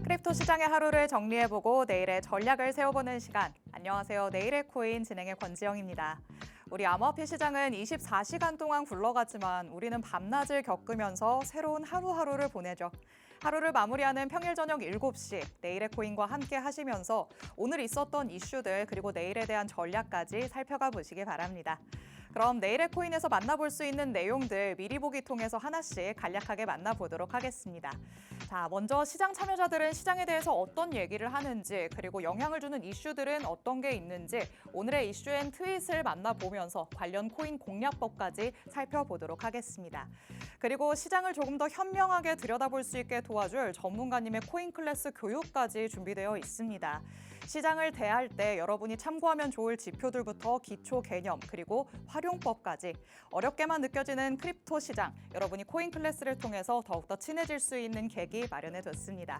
크립토 시장의 하루를 정리해보고 내일의 전략을 세워보는 시간. 안녕하세요. 내일의 코인 진행의 권지영입니다. 우리 암호화폐 시장은 24시간 동안 굴러가지만 우리는 밤낮을 겪으면서 새로운 하루하루를 보내죠. 하루를 마무리하는 평일 저녁 7시 내일의 코인과 함께 하시면서 오늘 있었던 이슈들 그리고 내일에 대한 전략까지 살펴가 보시기 바랍니다. 그럼 내일의 코인에서 만나볼 수 있는 내용들 미리 보기 통해서 하나씩 간략하게 만나보도록 하겠습니다. 자, 먼저 시장 참여자들은 시장에 대해서 어떤 얘기를 하는지 그리고 영향을 주는 이슈들은 어떤 게 있는지 오늘의 이슈 앤 트윗을 만나보면서 관련 코인 공략법까지 살펴보도록 하겠습니다. 그리고 시장을 조금 더 현명하게 들여다볼 수 있게 도와줄 전문가님의 코인 클래스 교육까지 준비되어 있습니다. 시장을 대할 때 여러분이 참고하면 좋을 지표들부터 기초 개념 그리고 활용법까지 어렵게만 느껴지는 크립토 시장, 여러분이 코인 클래스를 통해서 더욱더 친해질 수 있는 계기 마련해뒀습니다.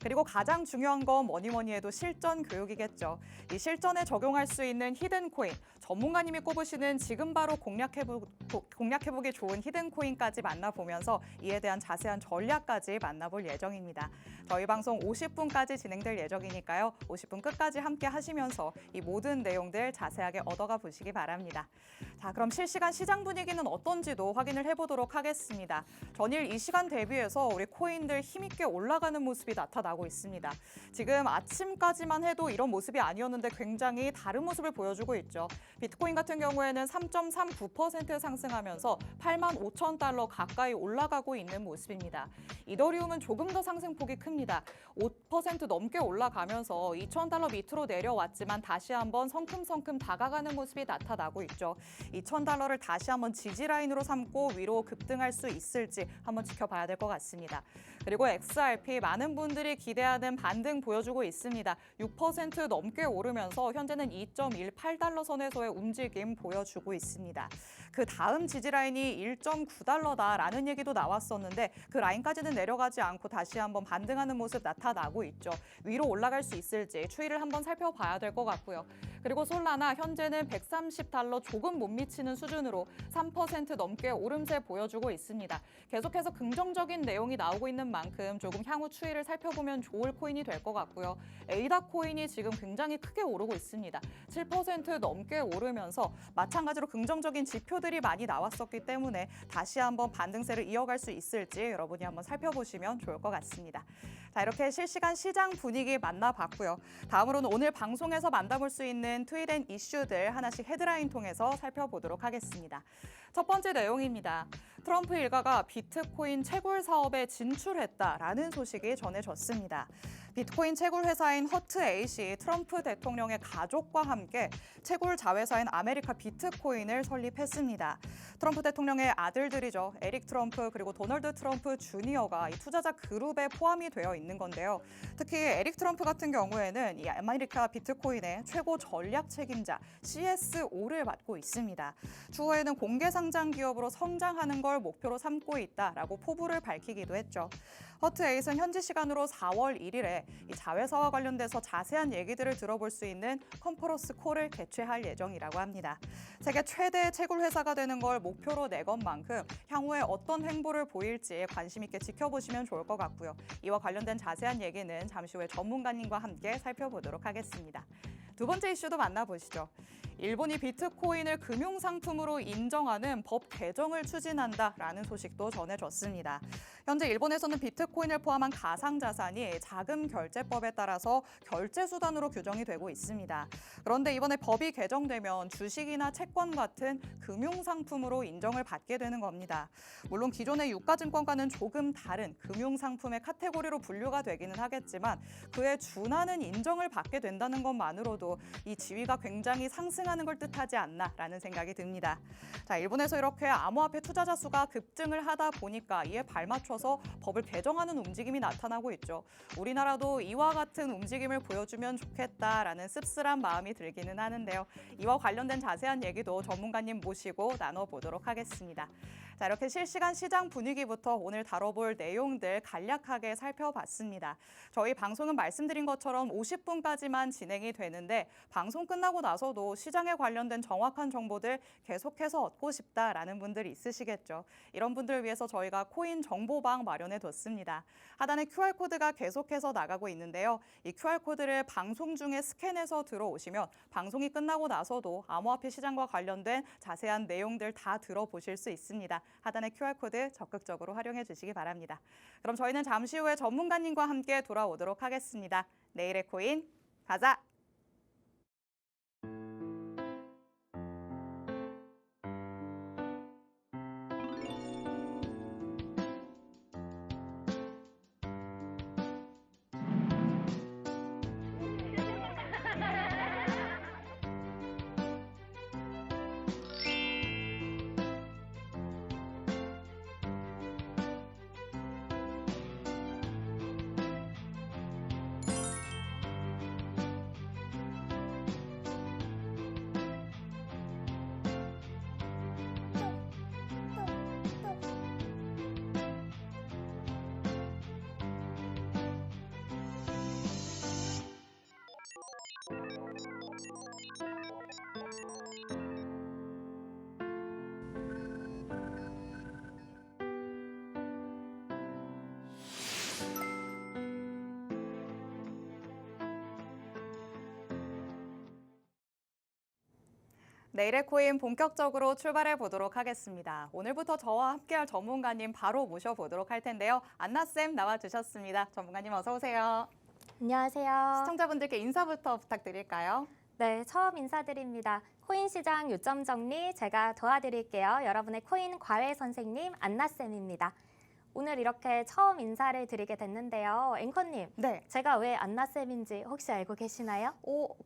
그리고 가장 중요한 건 뭐니 해도 실전 교육이겠죠. 이 실전에 적용할 수 있는 히든 코인, 전문가님이 꼽으시는 지금 바로 공략해보기 좋은 히든 코인까지 만나보면서 이에 대한 자세한 전략까지 만나볼 예정입니다. 저희 방송 50분까지 진행될 예정이니까요. 50분 끝까지 함께 하시면서 이 모든 내용들 자세하게 얻어가 보시기 바랍니다. 자, 그럼 실시간 시장 분위기는 어떤지도 확인을 해보도록 하겠습니다. 전일 이 시간 대비해서 우리 코인들 힘있게 올라가는 모습이 나타나고 있습니다. 지금 아침까지만 해도 이런 모습이 아니었는데 굉장히 다른 모습을 보여주고 있죠. 비트코인 같은 경우에는 3.39% 상승하면서 85,000달러 가까이 올라가고 있는 모습입니다. 이더리움은 조금 더 상승폭이 큽니다. 5% 넘게 올라가면서 2,000달러 밑으로 내려왔지만 다시 한번 성큼성큼 다가가는 모습이 나타나고 있죠. 2,000달러를 다시 한번 지지라인으로 삼고 위로 급등할 수 있을지 한번 지켜봐야 될 것 같습니다. 그리고 XRP 많은 분들이 기대하는 반등 보여주고 있습니다. 6% 넘게 오르면서 현재는 2.18달러 선에서의 움직임 보여주고 있습니다. 그 다음 지지라인이 1.9달러다라는 얘기도 나왔었는데 그 라인까지는 내려가지 않고 다시 한번 반등하는 모습 나타나고 있죠. 위로 올라갈 수 있을지 추이를 한번 살펴봐야 될 것 같고요. 그리고 솔라나 현재는 130달러 조금 못 미치는 수준으로 3% 넘게 오름세 보여주고 있습니다. 계속해서 긍정적인 내용이 나오고 있는 만큼 조금 향후 추이를 살펴보면 좋을 코인이 될 것 같고요. 에이다 코인이 지금 굉장히 크게 오르고 있습니다. 7% 넘게 오르면서 마찬가지로 긍정적인 지표들이 많이 나왔었기 때문에 다시 한번 반등세를 이어갈 수 있을지 여러분이 한번 살펴보시면 좋을 것 같습니다. 자, 이렇게 실시간 시장 분위기 만나봤고요. 다음으로는 오늘 방송에서 만나볼 수 있는 트윗 앤 이슈들 하나씩 헤드라인 통해서 살펴보도록 하겠습니다. 첫 번째 내용입니다. 트럼프 일가가 비트코인 채굴 사업에 진출했다라는 소식이 전해졌습니다. 비트코인 채굴 회사인 허트 에잇이 트럼프 대통령의 가족과 함께 채굴 자회사인 아메리카 비트코인을 설립했습니다. 트럼프 대통령의 아들들이죠. 에릭 트럼프 그리고 도널드 트럼프 주니어가 이 투자자 그룹에 포함이 되어 있는 건데요. 특히 에릭 트럼프 같은 경우에는 이 아메리카 비트코인의 최고 전략 책임자 CSO를 맡고 있습니다. 추후에는 공개 상장 기업으로 성장하는 걸 목표로 삼고 있다라고 포부를 밝히기도 했죠. 허트 에잇은 현지 시간으로 4월 1일에 이 자회사와 관련돼서 자세한 얘기들을 들어볼 수 있는 컨퍼런스 콜을 개최할 예정이라고 합니다. 세계 최대 채굴 회사가 되는 걸 목표로 내건 만큼 향후에 어떤 행보를 보일지 관심 있게 지켜보시면 좋을 것 같고요. 이와 관련된 자세한 얘기는 잠시 후에 전문가님과 함께 살펴보도록 하겠습니다. 두 번째 이슈도 만나보시죠. 일본이 비트코인을 금융상품으로 인정하는 법 개정을 추진한다라는 소식도 전해졌습니다. 현재 일본에서는 비트코인을 포함한 가상자산이 자금결제법에 따라서 결제수단으로 규정이 되고 있습니다. 그런데 이번에 법이 개정되면 주식이나 채권 같은 금융상품으로 인정을 받게 되는 겁니다. 물론 기존의 유가증권과는 조금 다른 금융상품의 카테고리로 분류가 되기는 하겠지만 그에 준하는 인정을 받게 된다는 것만으로도 이 지위가 굉장히 상승하는 걸 뜻하지 않나라는 생각이 듭니다. 자, 일본에서 이렇게 암호화폐 투자자 수가 급증을 하다 보니까 이에 발맞춰서 법을 개정하는 움직임이 나타나고 있죠. 우리나라도 이와 같은 움직임을 보여주면 좋겠다라는 씁쓸한 마음이 들기는 하는데요. 이와 관련된 자세한 얘기도 전문가님 모시고 나눠보도록 하겠습니다. 자, 이렇게 실시간 시장 분위기부터 오늘 다뤄볼 내용들 간략하게 살펴봤습니다. 저희 방송은 말씀드린 것처럼 50분까지만 진행이 되는데 방송 끝나고 나서도 시장에 관련된 정확한 정보들 계속해서 얻고 싶다라는 분들이 있으시겠죠. 이런 분들을 위해서 저희가 코인 정보방 마련해뒀습니다. 하단에 QR코드가 계속해서 나가고 있는데요. 이 QR코드를 방송 중에 스캔해서 들어오시면 방송이 끝나고 나서도 암호화폐 시장과 관련된 자세한 내용들 다 들어보실 수 있습니다. 하단의 QR코드 적극적으로 활용해 주시기 바랍니다. 그럼 저희는 잠시 후에 전문가님과 함께 돌아오도록 하겠습니다. 내일의 코인 가자! 내일의 코인 본격적으로 출발해 보도록 하겠습니다. 오늘부터 저와 함께할 전문가님 바로 모셔보도록 할 텐데요. 안나쌤 나와주셨습니다. 전문가님 어서 오세요. 안녕하세요. 시청자분들께 인사부터 부탁드릴까요? 네, 처음 인사드립니다. 코인 시장 요점 정리 제가 도와드릴게요. 여러분의 코인 과외 선생님 안나쌤입니다. 오늘 이렇게 처음 인사를 드리게 됐는데요. 앵커님, 네. 제가 왜 안나쌤인지 혹시 알고 계시나요?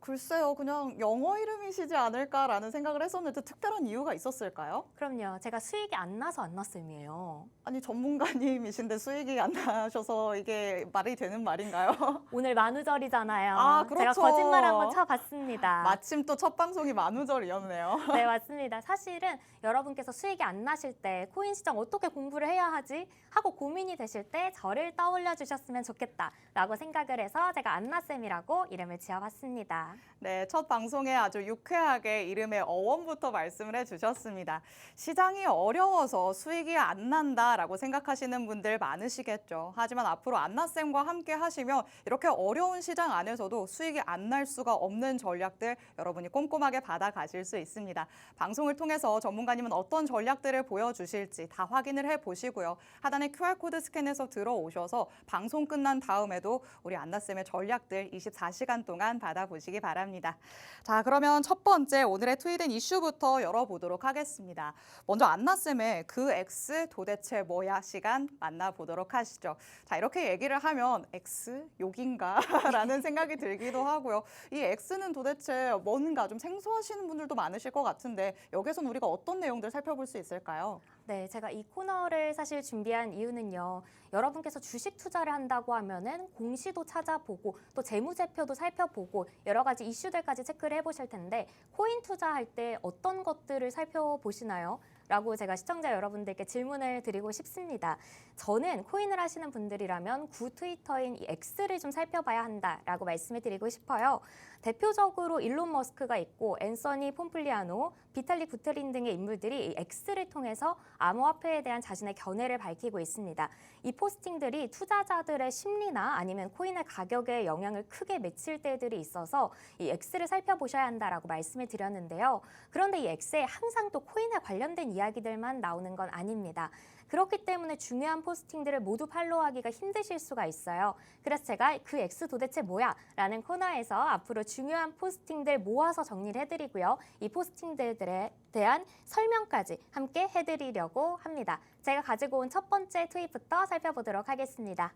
글쎄요. 그냥 영어 이름이시지 않을까라는 생각을 했었는데 특별한 이유가 있었을까요? 그럼요. 제가 수익이 안 나서 안나쌤이에요. 아니, 전문가님이신데 수익이 안 나셔서 이게 말이 되는 말인가요? 오늘 만우절이잖아요. 아, 그렇죠. 제가 거짓말 한번 쳐봤습니다. 마침 또 첫 방송이 만우절이었네요. 네, 맞습니다. 사실은 여러분께서 수익이 안 나실 때 코인 시장 어떻게 공부를 해야 하지? 하고 고민이 되실 때 저를 떠올려 주셨으면 좋겠다라고 생각을 해서 제가 안나쌤이라고 이름을 지어봤습니다. 네, 첫 방송에 아주 유쾌하게 이름의 어원부터 말씀을 해주셨습니다. 시장이 어려워서 수익이 안 난다라고 생각하시는 분들 많으시겠죠. 하지만 앞으로 안나쌤과 함께 하시면 이렇게 어려운 시장 안에서도 수익이 안 날 수가 없는 전략들 여러분이 꼼꼼하게 받아가실 수 있습니다. 방송을 통해서 전문가님은 어떤 전략들을 보여주실지 다 확인을 해보시고요. 하단에 QR코드 스캔해서 들어오셔서 방송 끝난 다음에도 우리 안나쌤의 전략들 24시간 동안 받아보시기 바랍니다. 자, 그러면 첫 번째 오늘의 트위든 이슈부터 열어보도록 하겠습니다. 먼저 안나쌤의 그 X 도대체 뭐야 시간 만나보도록 하시죠. 자, 이렇게 얘기를 하면 X 욕인가 라는 생각이 들기도 하고요. 이 X는 도대체 뭔가 좀 생소하시는 분들도 많으실 것 같은데 여기서는 우리가 어떤 내용들 살펴볼 수 있을까요? 네, 제가 이 코너를 사실 준비한 이유는요. 여러분께서 주식 투자를 한다고 하면은 공시도 찾아보고 또 재무제표도 살펴보고 여러 가지 이슈들까지 체크를 해보실 텐데 코인 투자할 때 어떤 것들을 살펴보시나요? 라고 제가 시청자 여러분들께 질문을 드리고 싶습니다. 저는 코인을 하시는 분들이라면 구 트위터인 이 X를 좀 살펴봐야 한다라고 말씀을 드리고 싶어요. 대표적으로 일론 머스크가 있고 앤서니 폼플리아노, 비탈리 부테린 등의 인물들이 이 X를 통해서 암호화폐에 대한 자신의 견해를 밝히고 있습니다. 이 포스팅들이 투자자들의 심리나 아니면 코인의 가격에 영향을 크게 미칠 때들이 있어서 이 X를 살펴보셔야 한다라고 말씀을 드렸는데요. 그런데 이 X에 항상 또 코인에 관련된 이야기들만 나오는 건 아닙니다. 그렇기 때문에 중요한 포스팅들을 모두 팔로우하기가 힘드실 수가 있어요. 그래서 제가 그 X 도대체 뭐야? 라는 코너에서 앞으로 중요한 포스팅들 모아서 정리를 해드리고요. 이 포스팅들에 대한 설명까지 함께 해드리려고 합니다. 제가 가지고 온 첫 번째 트윗부터 살펴보도록 하겠습니다.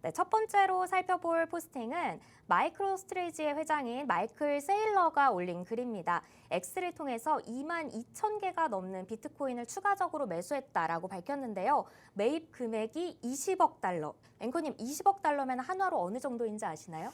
네, 첫 번째로 살펴볼 포스팅은 마이크로스트레이지의 회장인 마이클 세일러가 올린 글입니다. X를 통해서 22,000개가 넘는 비트코인을 추가적으로 매수했다라고 밝혔는데요. 매입 금액이 20억 달러. 앵커님, 20억 달러면 한화로 어느 정도인지 아시나요?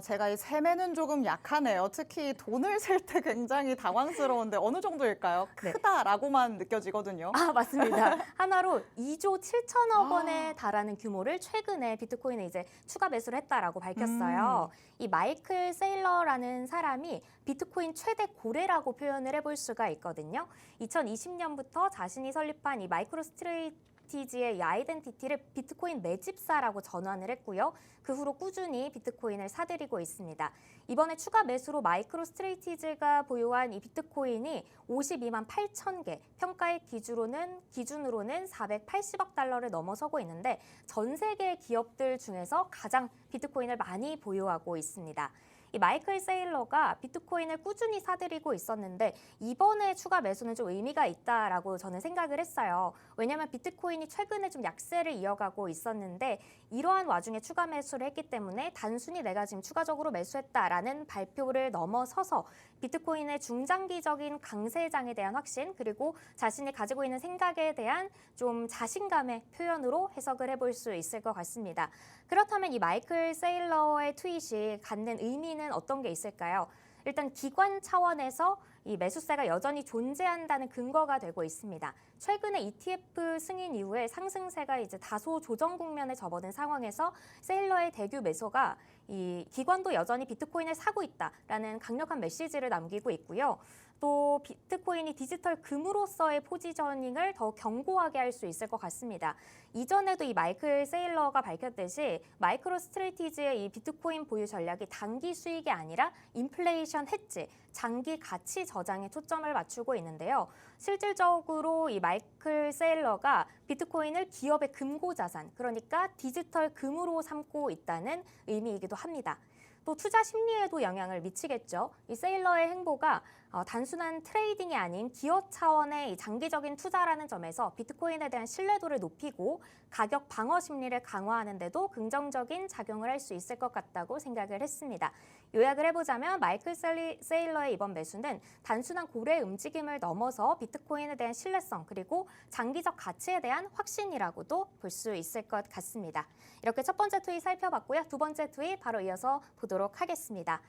제가 이 세매는 조금 약하네요. 특히 돈을 셀 때 굉장히 당황스러운데 어느 정도일까요? 네. 크다라고만 느껴지거든요. 맞습니다. 하나로 2조 7천억 원에 달하는 규모를 최근에 비트코인에 이제 추가 매수를 했다라고 밝혔어요. 이 마이클 세일러라는 사람이 비트코인 최대 고래라고 표현을 해볼 수가 있거든요. 2020년부터 자신이 설립한 이 마이크로스트레이티지의 이 아이덴티티를 비트코인 매집사라고 전환을 했고요. 그 후로 꾸준히 비트코인을 사들이고 있습니다. 이번에 추가 매수로 마이크로스트레이티즈가 보유한 이 비트코인이 52만 8천 개, 평가의 기준으로는 480억 달러를 넘어서고 있는데 전 세계 기업들 중에서 가장 비트코인을 많이 보유하고 있습니다. 이 마이클 세일러가 비트코인을 꾸준히 사들이고 있었는데 이번에 추가 매수는 좀 의미가 있다라고 저는 생각을 했어요. 왜냐하면 비트코인이 최근에 좀 약세를 이어가고 있었는데 이러한 와중에 추가 매수를 했기 때문에 단순히 내가 지금 추가적으로 매수했다라는 발표를 넘어서서 비트코인의 중장기적인 강세장에 대한 확신 그리고 자신이 가지고 있는 생각에 대한 좀 자신감의 표현으로 해석을 해볼 수 있을 것 같습니다. 그렇다면 이 마이클 세일러의 트윗이 갖는 의미는 어떤 게 있을까요? 일단 기관 차원에서 이 매수세가 여전히 존재한다는 근거가 되고 있습니다. 최근에 ETF 승인 이후에 상승세가 이제 다소 조정 국면에 접어든 상황에서 세일러의 대규 매수가 이 기관도 여전히 비트코인을 사고 있다라는 강력한 메시지를 남기고 있고요. 또 비트코인이 디지털 금으로서의 포지셔닝을 더 견고하게 할 수 있을 것 같습니다. 이전에도 이 마이클 세일러가 밝혔듯이 마이크로스트레이티지의 이 비트코인 보유 전략이 단기 수익이 아니라 인플레이션 해지, 장기 가치 저장에 초점을 맞추고 있는데요. 실질적으로 이 마이클 세일러가 비트코인을 기업의 금고 자산, 그러니까 디지털 금으로 삼고 있다는 의미이기도 합니다. 또 투자 심리에도 영향을 미치겠죠. 이 세일러의 행보가 단순한 트레이딩이 아닌 기업 차원의 이 장기적인 투자라는 점에서 비트코인에 대한 신뢰도를 높이고 가격 방어 심리를 강화하는 데도 긍정적인 작용을 할 수 있을 것 같다고 생각을 했습니다. 요약을 해보자면 마이클 세일러의 이번 매수는 단순한 고래 움직임을 넘어서 비트코인에 대한 신뢰성 그리고 장기적 가치에 대한 확신이라고도 볼 수 있을 것 같습니다. 이렇게 첫 번째 트윗 살펴봤고요. 두 번째 트윗 바로 이어서 보도록 하겠습니다.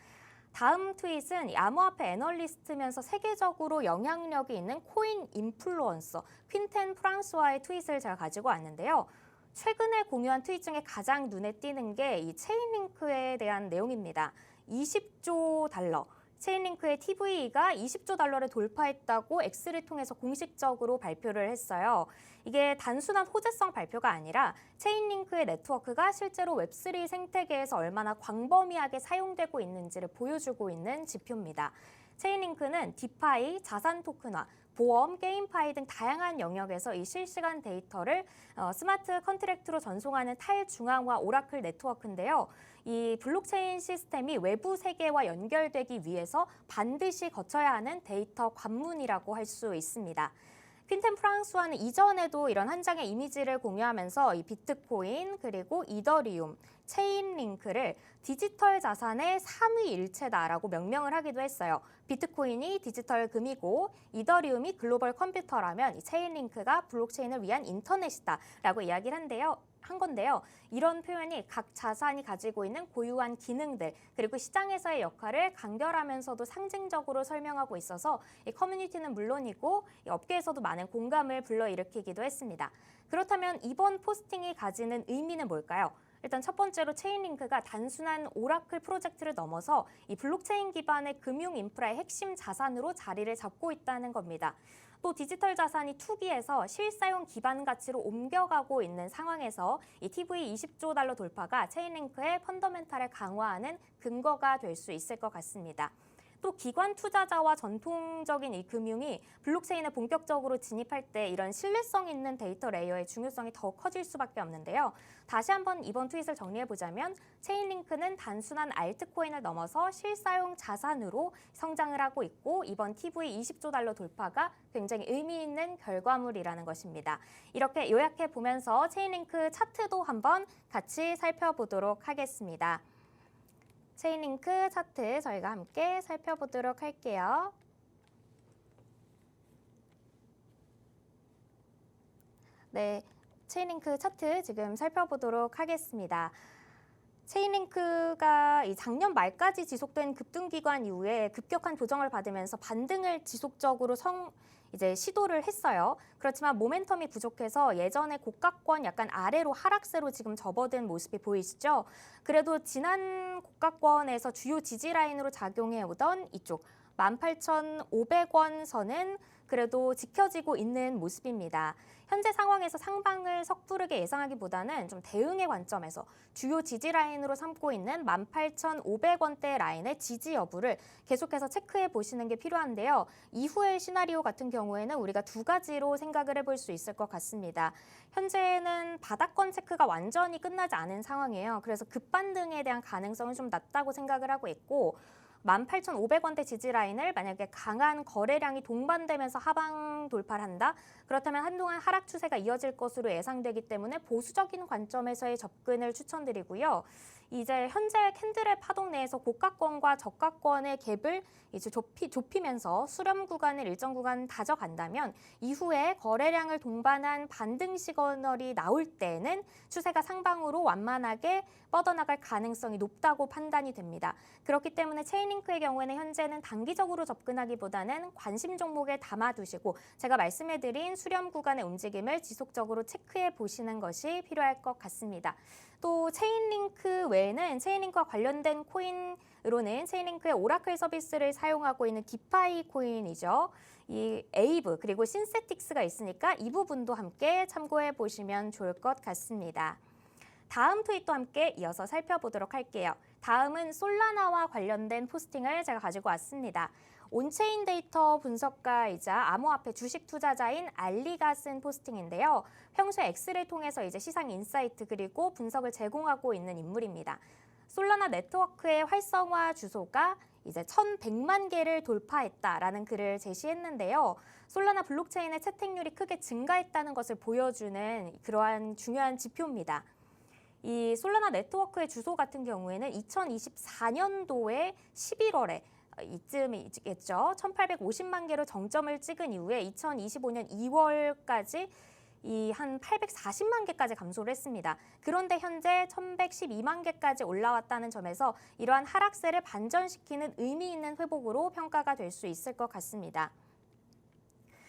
다음 트윗은 암호화폐 애널리스트면서 세계적으로 영향력이 있는 코인 인플루언서 퀸텐 프랑스와의 트윗을 제가 가지고 왔는데요. 최근에 공유한 트윗 중에 가장 눈에 띄는 게 이 체인링크에 대한 내용입니다. 20조 달러. 체인링크의 TVE가 20조 달러를 돌파했다고 X를 통해서 공식적으로 발표를 했어요. 이게 단순한 호재성 발표가 아니라 체인링크의 네트워크가 실제로 웹3 생태계에서 얼마나 광범위하게 사용되고 있는지를 보여주고 있는 지표입니다. 체인링크는 디파이, 자산 토큰화, 보험, 게임파이 등 다양한 영역에서 이 실시간 데이터를 스마트 컨트랙트로 전송하는 탈중앙화 오라클 네트워크인데요. 이 블록체인 시스템이 외부 세계와 연결되기 위해서 반드시 거쳐야 하는 데이터 관문이라고 할 수 있습니다. 퀸텐 프랑스와는 이전에도 이런 한 장의 이미지를 공유하면서 이 비트코인 그리고 이더리움, 체인링크를 디지털 자산의 삼위일체다라고 명명을 하기도 했어요. 비트코인이 디지털 금이고 이더리움이 글로벌 컴퓨터라면 이 체인링크가 블록체인을 위한 인터넷이다라고 이야기를 한 건데요. 이런 표현이 각 자산이 가지고 있는 고유한 기능들 그리고 시장에서의 역할을 간결하면서도 상징적으로 설명하고 있어서 이 커뮤니티는 물론이고 이 업계에서도 많은 공감을 불러일으키기도 했습니다. 그렇다면 이번 포스팅이 가지는 의미는 뭘까요? 일단 첫 번째로 체인링크가 단순한 오라클 프로젝트를 넘어서 이 블록체인 기반의 금융 인프라의 핵심 자산으로 자리를 잡고 있다는 겁니다. 또 디지털 자산이 투기에서 실사용 기반 가치로 옮겨가고 있는 상황에서 이 TV 20조 달러 돌파가 체인링크의 펀더멘탈을 강화하는 근거가 될 수 있을 것 같습니다. 또 기관 투자자와 전통적인 이 금융이 블록체인에 본격적으로 진입할 때 이런 신뢰성 있는 데이터 레이어의 중요성이 더 커질 수밖에 없는데요. 다시 한번 이번 트윗을 정리해보자면 체인링크는 단순한 알트코인을 넘어서 실사용 자산으로 성장을 하고 있고 이번 TV 20조 달러 돌파가 굉장히 의미 있는 결과물이라는 것입니다. 이렇게 요약해 보면서 체인링크 차트도 한번 같이 살펴보도록 하겠습니다. 체인링크 차트 저희가 함께 살펴보도록 할게요. 네, 체인링크 차트 지금 살펴보도록 하겠습니다. 체인링크가 이 작년 말까지 지속된 급등 기간 이후에 급격한 조정을 받으면서 반등을 지속적으로 이제 시도를 했어요. 그렇지만 모멘텀이 부족해서 예전의 고가권 약간 아래로 하락세로 지금 접어든 모습이 보이시죠? 그래도 지난 고가권에서 주요 지지 라인으로 작용해 오던 이쪽 18,500원 선은 그래도 지켜지고 있는 모습입니다. 현재 상황에서 상방을 섣부르게 예상하기보다는 좀 대응의 관점에서 주요 지지 라인으로 삼고 있는 18,500원대 라인의 지지 여부를 계속해서 체크해 보시는 게 필요한데요. 이후의 시나리오 같은 경우에는 우리가 두 가지로 생각을 해볼 수 있을 것 같습니다. 현재는 바닥권 체크가 완전히 끝나지 않은 상황이에요. 그래서 급반등에 대한 가능성은 좀 낮다고 생각을 하고 있고 18,500원대 지지 라인을 만약에 강한 거래량이 동반되면서 하방 돌파를 한다? 그렇다면 한동안 하락 추세가 이어질 것으로 예상되기 때문에 보수적인 관점에서의 접근을 추천드리고요. 이제 현재 캔들의 파동 내에서 고가권과 저가권의 갭을 이제 좁히면서 수렴 구간을 일정 구간 다져간다면 이후에 거래량을 동반한 반등 시그널이 나올 때는 추세가 상방으로 완만하게 뻗어나갈 가능성이 높다고 판단이 됩니다. 그렇기 때문에 체인링크의 경우에는 현재는 단기적으로 접근하기보다는 관심 종목에 담아두시고 제가 말씀해드린 수렴 구간의 움직임을 지속적으로 체크해 보시는 것이 필요할 것 같습니다. 또 체인링크 외에는 체인링크와 관련된 코인으로는 체인링크의 오라클 서비스를 사용하고 있는 디파이 코인이죠. 이 에이브 그리고 신세틱스가 있으니까 이 부분도 함께 참고해 보시면 좋을 것 같습니다. 다음 트윗도 함께 이어서 살펴보도록 할게요. 다음은 솔라나와 관련된 포스팅을 제가 가지고 왔습니다. 온체인 데이터 분석가이자 암호화폐 주식 투자자인 알리가 쓴 포스팅인데요. 평소에 X를 통해서 이제 시장 인사이트 그리고 분석을 제공하고 있는 인물입니다. 솔라나 네트워크의 활성화 주소가 이제 1,100만 개를 돌파했다라는 글을 제시했는데요. 솔라나 블록체인의 채택률이 크게 증가했다는 것을 보여주는 그러한 중요한 지표입니다. 이 솔라나 네트워크의 주소 같은 경우에는 2024년도에 11월에 이쯤이겠죠. 1,850만 개로 정점을 찍은 이후에 2025년 2월까지 이 한 840만 개까지 감소를 했습니다. 그런데 현재 1,112만 개까지 올라왔다는 점에서 이러한 하락세를 반전시키는 의미 있는 회복으로 평가가 될 수 있을 것 같습니다.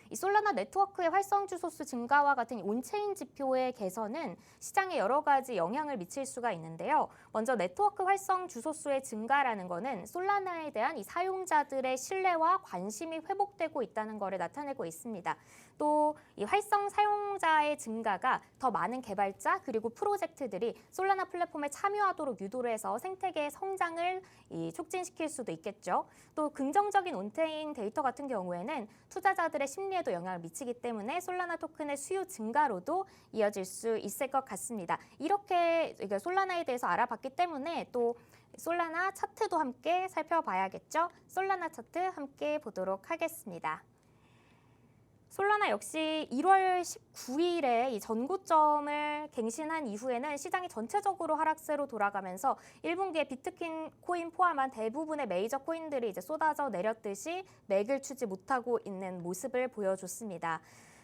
이 솔라나 네트워크의 활성 주소수 증가와 같은 온체인 지표의 개선은 시장에 여러 가지 영향을 미칠 수가 있는데요. 먼저 네트워크 활성 주소수의 증가라는 것은 솔라나에 대한 이 사용자들의 신뢰와 관심이 회복되고 있다는 것을 나타내고 있습니다. 또 이 활성 사용자의 증가가 더 많은 개발자 그리고 프로젝트들이 솔라나 플랫폼에 참여하도록 유도를 해서 생태계의 성장을 촉진시킬 수도 있겠죠. 또 긍정적인 온체인 데이터 같은 경우에는 투자자들의 심리에도 영향을 미치기 때문에 솔라나 토큰의 수요 증가로도 이어질 수 있을 것 같습니다. 이렇게 솔라나에 대해서 알아봤기 때문에 또 솔라나 차트도 함께 살펴봐야겠죠. 솔라나 차트 함께 보도록 하겠습니다. 솔라나 역시 1월 19일에 이 전고점을 갱신한 이후에는 시장이 전체적으로 하락세로 돌아가면서 1분기에 비트코인 포함한 대부분의 메이저 코인들이 이제 쏟아져 내렸듯이 맥을 추지 못하고 있는 모습을 보여줬습니다.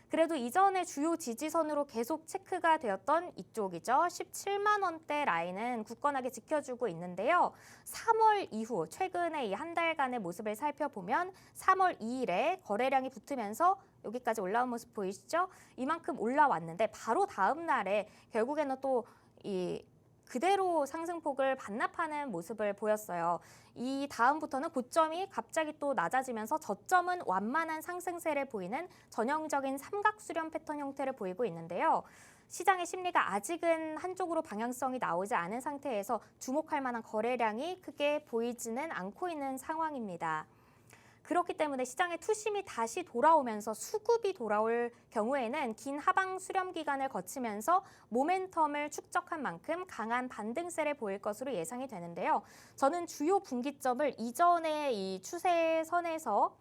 그래도 이전에 주요 지지선으로 계속 체크가 되었던 이쪽이죠. 17만 원대 라인은 굳건하게 지켜주고 있는데요. 3월 이후 최근에 이 한 달간의 모습을 살펴보면 3월 2일에 거래량이 붙으면서 여기까지 올라온 모습 보이시죠? 이만큼 올라왔는데 바로 다음 날에 결국에는 또 그대로 상승폭을 반납하는 모습을 보였어요. 이 다음부터는 고점이 갑자기 또 낮아지면서 저점은 완만한 상승세를 보이는 전형적인 삼각수렴 패턴 형태를 보이고 있는데요. 시장의 심리가 아직은 한쪽으로 방향성이 나오지 않은 상태에서 주목할 만한 거래량이 크게 보이지는 않고 있는 상황입니다. 그렇기 때문에 시장에 투심이 다시 돌아오면서 수급이 돌아올 경우에는 긴 하방 수렴 기간을 거치면서 모멘텀을 축적한 만큼 강한 반등세를 보일 것으로 예상이 되는데요. 저는 주요 분기점을 이전의 이 추세선에서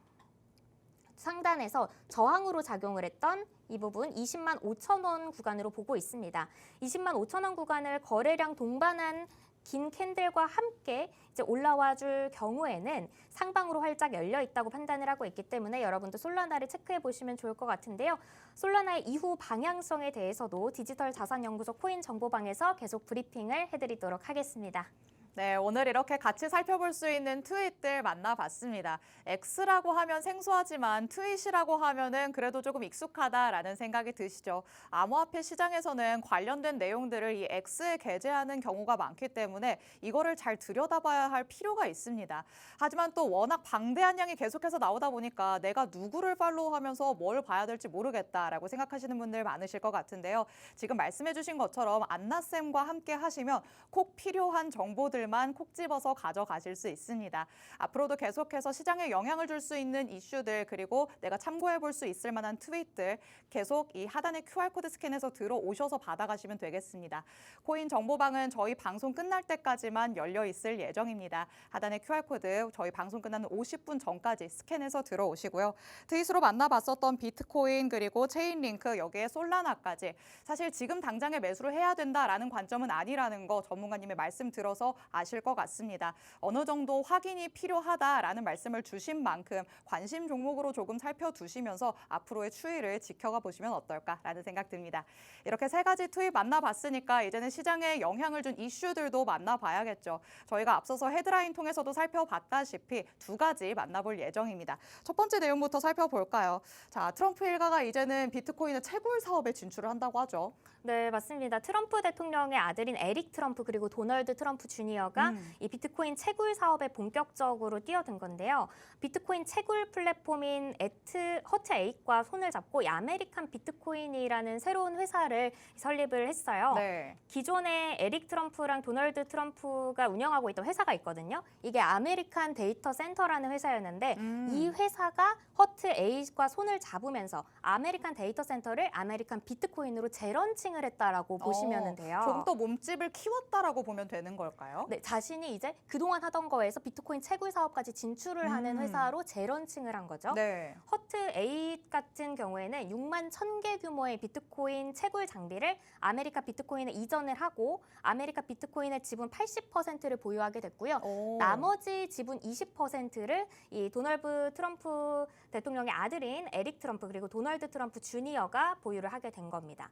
상단에서 저항으로 작용을 했던 이 부분 20만 5천 원 구간으로 보고 있습니다. 20만 5천 원 구간을 거래량 동반한 긴 캔들과 함께 이제 올라와 줄 경우에는 상방으로 활짝 열려 있다고 판단을 하고 있기 때문에 여러분도 솔라나를 체크해 보시면 좋을 것 같은데요. 솔라나의 이후 방향성에 대해서도 디지털 자산연구소 코인 정보방에서 계속 브리핑을 해드리도록 하겠습니다. 네, 오늘 이렇게 같이 살펴볼 수 있는 트윗들 만나봤습니다. X라고 하면 생소하지만 트윗이라고 하면은 그래도 조금 익숙하다라는 생각이 드시죠. 암호화폐 시장에서는 관련된 내용들을 이 X에 게재하는 경우가 많기 때문에 이거를 잘 들여다봐야 할 필요가 있습니다. 하지만 또 워낙 방대한 양이 계속해서 나오다 보니까 내가 누구를 팔로우하면서 뭘 봐야 될지 모르겠다라고 생각하시는 분들 많으실 것 같은데요. 지금 말씀해주신 것처럼 안나쌤과 함께 하시면 꼭 필요한 정보들 만 콕 집어서 가져가실 수 있습니다. 앞으로도 계속해서 시장에 영향을 줄 수 있는 이슈들 그리고 내가 참고해 볼 수 있을 만한 트윗들 계속 이 하단의 QR코드 스캔해서 들어오셔서 받아가시면 되겠습니다. 코인 정보방은 저희 방송 끝날 때까지만 열려 있을 예정입니다. 하단의 QR코드 저희 방송 끝나는 50분 전까지 스캔해서 들어오시고요. 트윗으로 만나봤었던 비트코인 그리고 체인링크 여기에 솔라나까지 사실 지금 당장에 매수를 해야 된다라는 관점은 아니라는 거 전문가님의 말씀 들어서 아실 것 같습니다. 어느 정도 확인이 필요하다라는 말씀을 주신 만큼 관심 종목으로 조금 살펴두시면서 앞으로의 추이를 지켜가 보시면 어떨까라는 생각 듭니다. 이렇게 세 가지 트윗 만나봤으니까 이제는 시장에 영향을 준 이슈들도 만나봐야겠죠. 저희가 앞서서 헤드라인 통해서도 살펴봤다시피 두 가지 만나볼 예정입니다. 첫 번째 내용부터 살펴볼까요? 자, 트럼프 일가가 이제는 비트코인의 채굴 사업에 진출을 한다고 하죠. 네, 맞습니다. 트럼프 대통령의 아들인 에릭 트럼프 그리고 도널드 트럼프 주니어가 이 비트코인 채굴 사업에 본격적으로 뛰어든 건데요. 비트코인 채굴 플랫폼인 허트8과 손을 잡고 이 아메리칸 비트코인이라는 새로운 회사를 설립을 했어요. 네. 기존에 에릭 트럼프랑 도널드 트럼프가 운영하고 있던 회사가 있거든요. 이게 아메리칸 데이터 센터라는 회사였는데 이 회사가 허트8과 손을 잡으면서 아메리칸 데이터 센터를 아메리칸 비트코인으로 재런칭을 했다라고 보시면 돼요. 조금 더 몸집을 키웠다라고 보면 되는 걸까요? 네, 자신이 이제 그동안 하던 거에서 비트코인 채굴 사업까지 진출을 하는 회사로 재런칭을 한 거죠. 네. 허트8 같은 경우에는 6만 1,000개 규모의 비트코인 채굴 장비를 아메리카 비트코인에 이전을 하고 아메리카 비트코인의 지분 80%를 보유하게 됐고요. 나머지 지분 20%를 이 도널드 트럼프 대통령의 아들인 에릭 트럼프 그리고 도널드 트럼프 주니어가 보유를 하게 된 겁니다.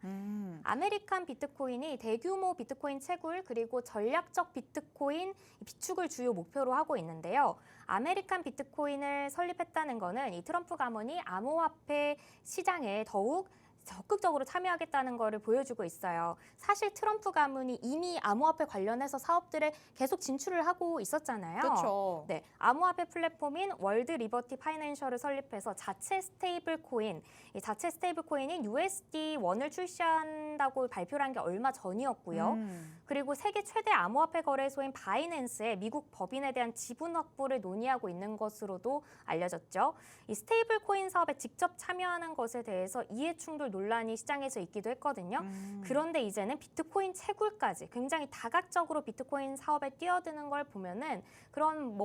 아메리칸 비트코인이 대규모 비트코인 채굴 그리고 전략적 비트코인 비축을 주요 목표로 하고 있는데요. 아메리칸 비트코인을 설립했다는 거는 이 트럼프 가문이 암호화폐 시장에 더욱 적극적으로 참여하겠다는 것을 보여주고 있어요. 사실 트럼프 가문이 이미 암호화폐 관련해서 사업들에 계속 진출을 하고 있었잖아요. 그렇죠. 네, 암호화폐 플랫폼인 월드 리버티 파이낸셜을 설립해서 자체 스테이블 코인, 이 자체 스테이블 코인인 USD1을 출시한다고 발표를 한 게 얼마 전이었고요. 그리고 세계 최대 암호화폐 거래소인 바이낸스에 미국 법인에 대한 지분 확보를 논의하고 있는 것으로도 알려졌죠. 이 스테이블 코인 사업에 직접 참여하는 것에 대해서 이해 충돌 논란이 시장에서 있기도 했거든요. 그런데 이제는 비트코인 채굴까지 굉장히 다각적으로 비트코인 사업에 뛰어드는 걸 보면은 그런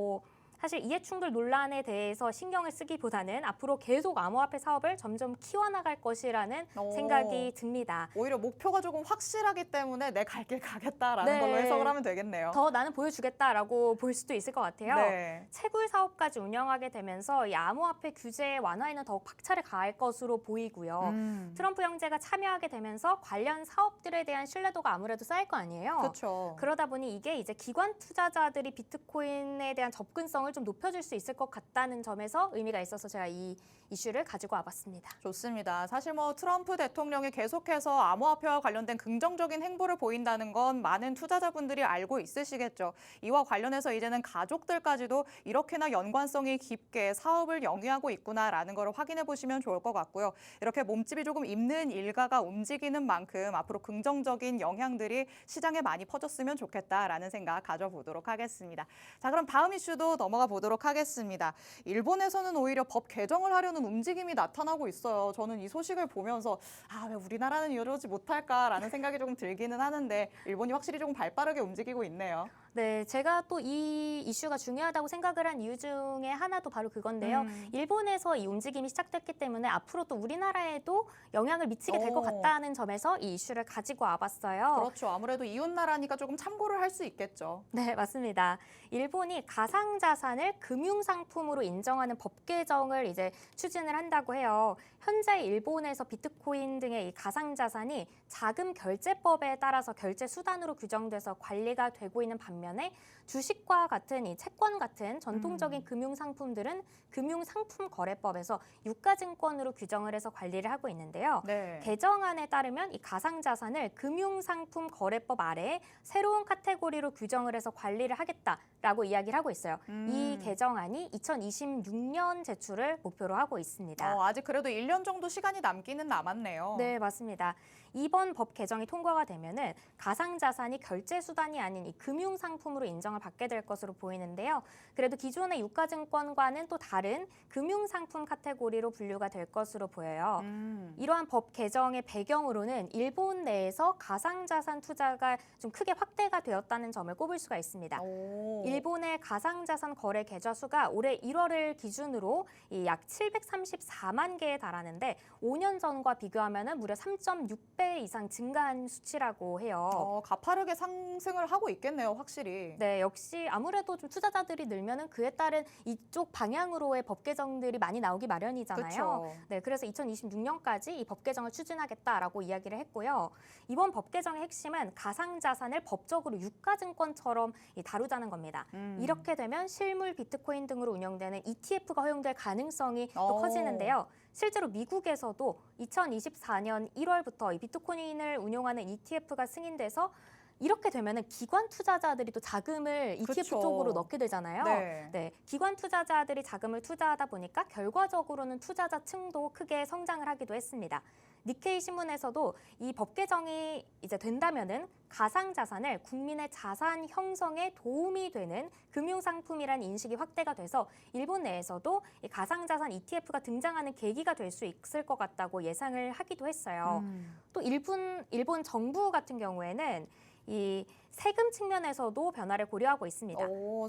사실 이해충돌 논란에 대해서 신경을 쓰기보다는 앞으로 계속 암호화폐 사업을 점점 키워나갈 것이라는 생각이 듭니다. 오히려 목표가 조금 확실하기 때문에 내 갈 길 가겠다라는 걸로 해석을 하면 되겠네요. 더 나는 보여주겠다라고 볼 수도 있을 것 같아요. 네. 채굴 사업까지 운영하게 되면서 이 암호화폐 규제 완화에는 더욱 박차를 가할 것으로 보이고요. 트럼프 형제가 참여하게 되면서 관련 사업들에 대한 신뢰도가 아무래도 쌓일 거 아니에요. 그렇죠. 그러다 보니 이게 이제 기관 투자자들이 비트코인에 대한 접근성을 좀 높여줄 수 있을 것 같다는 점에서 의미가 있어서 제가 이 이슈를 가지고 와봤습니다. 좋습니다. 사실 트럼프 대통령이 계속해서 암호화폐와 관련된 긍정적인 행보를 보인다는 건 많은 투자자분들이 알고 있으시겠죠. 이와 관련해서 이제는 가족들까지도 이렇게나 연관성이 깊게 사업을 영위하고 있구나라는 걸 확인해 보시면 좋을 것 같고요. 이렇게 몸집이 조금 있는 일가가 움직이는 만큼 앞으로 긍정적인 영향들이 시장에 많이 퍼졌으면 좋겠다라는 생각 가져보도록 하겠습니다. 자, 그럼 다음 이슈도 넘어가 보도록 하겠습니다. 일본에서는 오히려 법 개정을 하려는 움직임이 나타나고 있어요. 저는 이 소식을 보면서 왜 우리나라는 이러지 못할까라는 생각이 조금 들기는 하는데 일본이 확실히 조금 발빠르게 움직이고 있네요. 네, 제가 또 이 이슈가 중요하다고 생각을 한 이유 중에 하나도 바로 그건데요. 일본에서 이 움직임이 시작됐기 때문에 앞으로 또 우리나라에도 영향을 미치게 될 것 같다는 점에서 이 이슈를 가지고 와봤어요. 그렇죠. 아무래도 이웃 나라니까 조금 참고를 할 수 있겠죠. 네, 맞습니다. 일본이 가상자산을 금융상품으로 인정하는 법 개정을 이제 추진을 한다고 해요. 현재 일본에서 비트코인 등의 이 가상자산이 자금 결제법에 따라서 결제 수단으로 규정돼서 관리가 되고 있는 반면에 주식과 같은 이 채권 같은 전통적인 금융상품들은 금융상품거래법에서 유가증권으로 규정을 해서 관리를 하고 있는데요. 네. 개정안에 따르면 이 가상자산을 금융상품거래법 아래에 새로운 카테고리로 규정을 해서 관리를 하겠다라고 이야기를 하고 있어요. 이 개정안이 2026년 제출을 목표로 하고 있습니다. 아직 그래도 1년 정도 시간이 남기는 남았네요. 네, 맞습니다. 이번 법 개정이 통과가 되면은 가상자산이 결제 수단이 아닌 이 금융상품으로 인정을 받게 될 것으로 보이는데요. 그래도 기존의 유가증권과는 또 다른 금융상품 카테고리로 분류가 될 것으로 보여요. 이러한 법 개정의 배경으로는 일본 내에서 가상자산 투자가 좀 크게 확대가 되었다는 점을 꼽을 수가 있습니다. 일본의 가상자산 거래 계좌 수가 올해 1월을 기준으로 약 734만 개에 달하는데 5년 전과 비교하면 무려 3.6배 이상 증가한 수치라고 해요. 가파르게 상승을 하고 있겠네요, 확실히. 네, 역시 아무래도 좀 투자자들이 늘면은 그에 따른 이쪽 방향으로의 법 개정들이 많이 나오기 마련이잖아요. 그쵸. 네, 그래서 2026년까지 이 법 개정을 추진하겠다라고 이야기를 했고요. 이번 법 개정의 핵심은 가상자산을 법적으로 유가증권처럼 다루자는 겁니다. 이렇게 되면 실물 비트코인 등으로 운영되는 ETF가 허용될 가능성이 또 커지는데요. 실제로 미국에서도 2024년 1월부터 이 비트코인을 운용하는 ETF가 승인돼서 이렇게 되면은 기관 투자자들이 또 자금을 ETF 그쵸. 쪽으로 넣게 되잖아요. 네. 기관 투자자들이 자금을 투자하다 보니까 결과적으로는 투자자 층도 크게 성장을 하기도 했습니다. 니케이 신문에서도 이 법 개정이 이제 된다면은 가상자산을 국민의 자산 형성에 도움이 되는 금융상품이라는 인식이 확대가 돼서 일본 내에서도 이 가상자산 ETF가 등장하는 계기가 될 수 있을 것 같다고 예상을 하기도 했어요. 또 일본 정부 같은 경우에는 이 세금 측면에서도 변화를 고려하고 있습니다.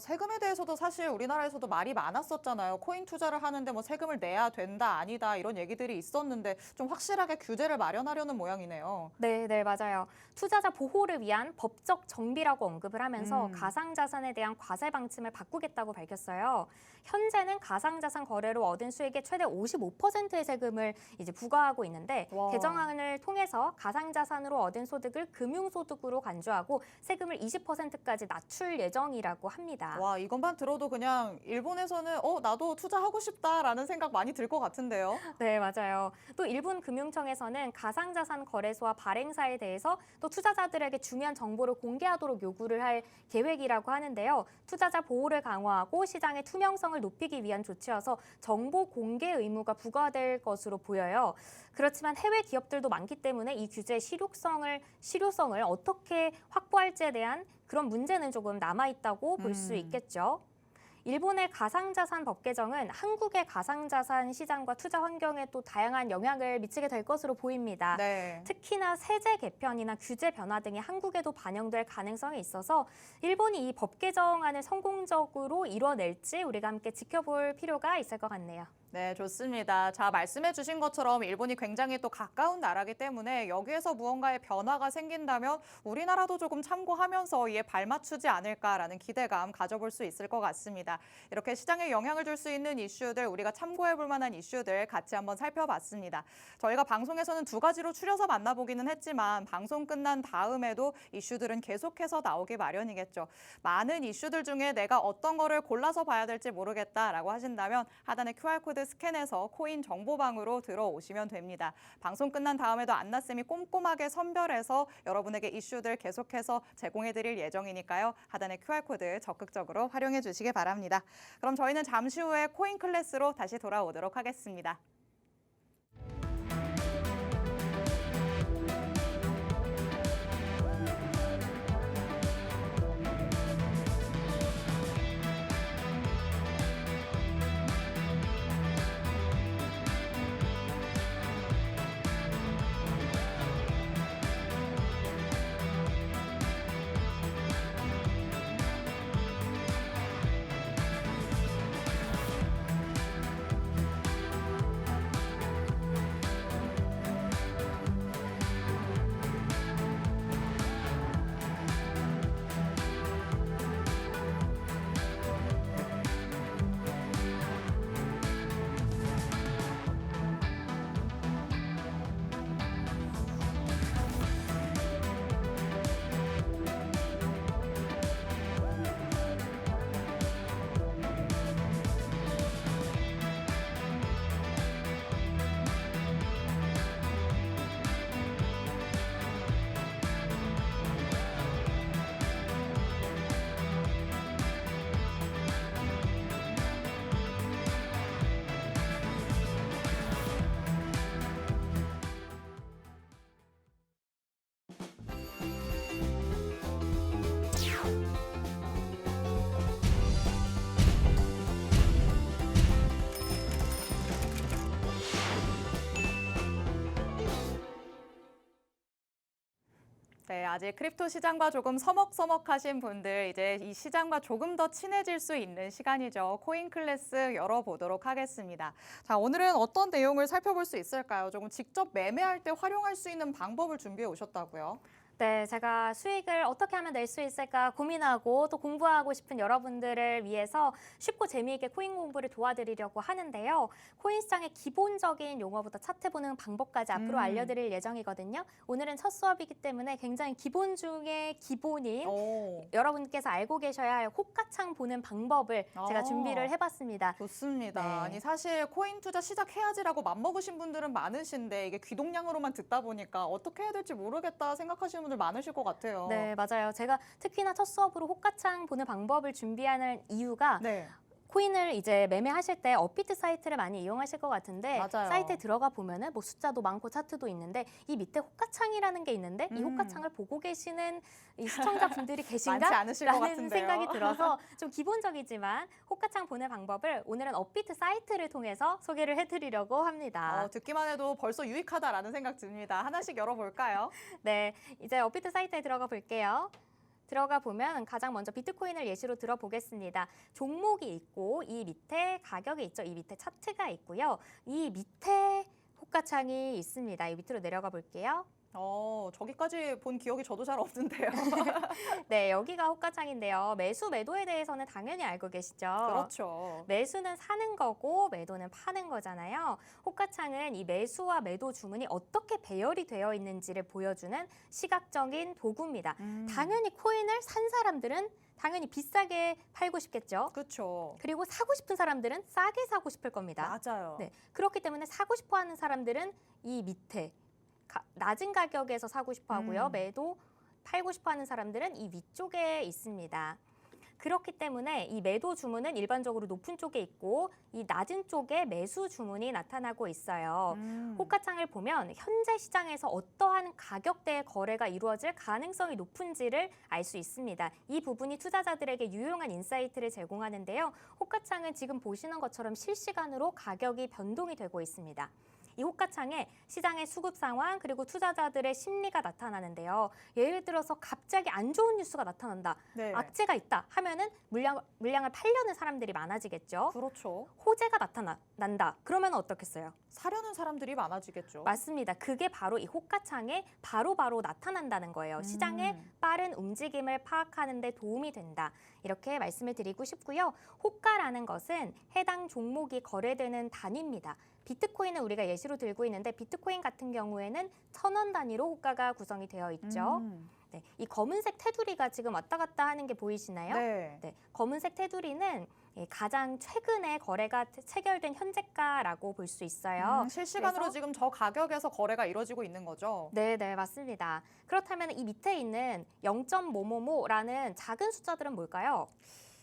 세금에 대해서도 사실 우리나라에서도 말이 많았었잖아요. 코인 투자를 하는데 뭐 세금을 내야 된다, 아니다 이런 얘기들이 있었는데 좀 확실하게 규제를 마련하려는 모양이네요. 네, 맞아요. 투자자 보호를 위한 법적 정비라고 언급을 하면서 가상자산에 대한 과세 방침을 바꾸겠다고 밝혔어요. 현재는 가상자산 거래로 얻은 수익의 최대 55%의 세금을 이제 부과하고 있는데 와. 개정안을 통해서 가상자산으로 얻은 소득을 금융소득으로 간주하고 세금을 20%까지 낮출 예정이라고 합니다. 와, 이것만 들어도 그냥 일본에서는 나도 투자하고 싶다라는 생각 많이 들 것 같은데요. 네, 맞아요. 또 일본 금융청에서는 가상자산 거래소와 발행사에 대해서 또 투자자들에게 중요한 정보를 공개하도록 요구를 할 계획이라고 하는데요. 투자자 보호를 강화하고 시장의 투명성을 높이기 위한 조치여서 정보 공개 의무가 부과될 것으로 보여요. 그렇지만 해외 기업들도 많기 때문에 이 규제의 실효성을 어떻게 확보할지에 대한 그런 문제는 조금 남아있다고 볼 수 있겠죠. 일본의 가상자산 법 개정은 한국의 가상자산 시장과 투자 환경에 또 다양한 영향을 미치게 될 것으로 보입니다. 네. 특히나 세제 개편이나 규제 변화 등이 한국에도 반영될 가능성이 있어서 일본이 이 법 개정안을 성공적으로 이뤄낼지 우리가 함께 지켜볼 필요가 있을 것 같네요. 네, 좋습니다. 자, 말씀해 주신 것처럼 일본이 굉장히 또 가까운 나라기 때문에 여기에서 무언가의 변화가 생긴다면 우리나라도 조금 참고하면서 이에 발맞추지 않을까라는 기대감 가져볼 수 있을 것 같습니다. 이렇게 시장에 영향을 줄 수 있는 이슈들, 우리가 참고해 볼 만한 이슈들 같이 한번 살펴봤습니다. 저희가 방송에서는 두 가지로 추려서 만나보기는 했지만 방송 끝난 다음에도 이슈들은 계속해서 나오기 마련이겠죠. 많은 이슈들 중에 내가 어떤 거를 골라서 봐야 될지 모르겠다라고 하신다면 하단의 QR코드 스캔해서 코인 정보방으로 들어오시면 됩니다. 방송 끝난 다음에도 안나쌤이 꼼꼼하게 선별해서 여러분에게 이슈들 계속해서 제공해드릴 예정이니까요. 하단의 QR코드 적극적으로 활용해 주시기 바랍니다. 그럼 저희는 잠시 후에 코인 클래스로 다시 돌아오도록 하겠습니다. 네, 아직 크립토 시장과 조금 서먹서먹하신 분들, 이제 이 시장과 조금 더 친해질 수 있는 시간이죠. 코인 클래스 열어보도록 하겠습니다. 자, 오늘은 어떤 내용을 살펴볼 수 있을까요? 조금 직접 매매할 때 활용할 수 있는 방법을 준비해 오셨다고요? 네, 제가 수익을 어떻게 하면 낼 수 있을까 고민하고 또 공부하고 싶은 여러분들을 위해서 쉽고 재미있게 코인 공부를 도와드리려고 하는데요. 코인 시장의 기본적인 용어부터 차트 보는 방법까지 앞으로 알려드릴 예정이거든요. 오늘은 첫 수업이기 때문에 굉장히 기본 중에 기본인 여러분께서 알고 계셔야 할 호가창 보는 방법을 제가 준비를 해봤습니다. 좋습니다. 네. 아니 사실 코인 투자 시작해야지라고 맘먹으신 분들은 많으신데 이게 귀동냥으로만 듣다 보니까 어떻게 해야 될지 모르겠다 생각하시는 분들 많으실 것 같아요. 네, 맞아요. 제가 특히나 첫 수업으로 호가창 보는 방법을 준비하는 이유가 네. 코인을 이제 매매하실 때 업비트 사이트를 많이 이용하실 것 같은데 맞아요. 사이트에 들어가 보면은 뭐 숫자도 많고 차트도 있는데 이 밑에 호가창이라는 게 있는데 이 호가창을 보고 계시는 이 시청자분들이 많지 계신가? 않으실 것 라는 같은데요. 생각이 들어서 좀 기본적이지만 호가창 보는 방법을 오늘은 업비트 사이트를 통해서 소개를 해드리려고 합니다. 듣기만 해도 벌써 유익하다라는 생각 듭니다. 하나씩 열어볼까요? 네, 이제 업비트 사이트에 들어가 볼게요. 들어가 보면 가장 먼저 비트코인을 예시로 들어보겠습니다. 종목이 있고 이 밑에 가격이 있죠. 이 밑에 차트가 있고요. 이 밑에 호가창이 있습니다. 이 밑으로 내려가 볼게요. 저기까지 본 기억이 저도 잘 없는데요. 네, 여기가 호가창인데요. 매수, 매도에 대해서는 당연히 알고 계시죠? 그렇죠. 매수는 사는 거고 매도는 파는 거잖아요. 호가창은 이 매수와 매도 주문이 어떻게 배열이 되어 있는지를 보여주는 시각적인 도구입니다. 당연히 코인을 산 사람들은 당연히 비싸게 팔고 싶겠죠. 그렇죠. 그리고 사고 싶은 사람들은 싸게 사고 싶을 겁니다. 맞아요. 네, 그렇기 때문에 사고 싶어 하는 사람들은 이 밑에 낮은 가격에서 사고 싶어 하고요. 매도 팔고 싶어 하는 사람들은 이 위쪽에 있습니다. 그렇기 때문에 이 매도 주문은 일반적으로 높은 쪽에 있고 이 낮은 쪽에 매수 주문이 나타나고 있어요. 호가창을 보면 현재 시장에서 어떠한 가격대의 거래가 이루어질 가능성이 높은지를 알 수 있습니다. 이 부분이 투자자들에게 유용한 인사이트를 제공하는데요. 호가창은 지금 보시는 것처럼 실시간으로 가격이 변동이 되고 있습니다. 이 호가창에 시장의 수급 상황 그리고 투자자들의 심리가 나타나는데요. 예를 들어서 갑자기 안 좋은 뉴스가 나타난다. 네. 악재가 있다 하면은 물량을 팔려는 사람들이 많아지겠죠. 그렇죠. 호재가 나타난다. 그러면 어떻겠어요? 사려는 사람들이 많아지겠죠. 맞습니다. 그게 바로 이 호가창에 바로바로 나타난다는 거예요. 시장의 빠른 움직임을 파악하는 데 도움이 된다. 이렇게 말씀을 드리고 싶고요. 호가라는 것은 해당 종목이 거래되는 단위입니다. 비트코인은 우리가 예시로 들고 있는데 비트코인 같은 경우에는 1,000원 단위로 호가가 구성이 되어 있죠. 네, 이 검은색 테두리가 지금 왔다 갔다 하는 게 보이시나요? 네. 네, 검은색 테두리는 가장 최근에 거래가 체결된 현재가라고 볼 수 있어요. 실시간으로 그래서 지금 저 가격에서 거래가 이루어지고 있는 거죠? 네, 맞습니다. 그렇다면 이 밑에 있는 0.뭐뭐뭐라는 작은 숫자들은 뭘까요?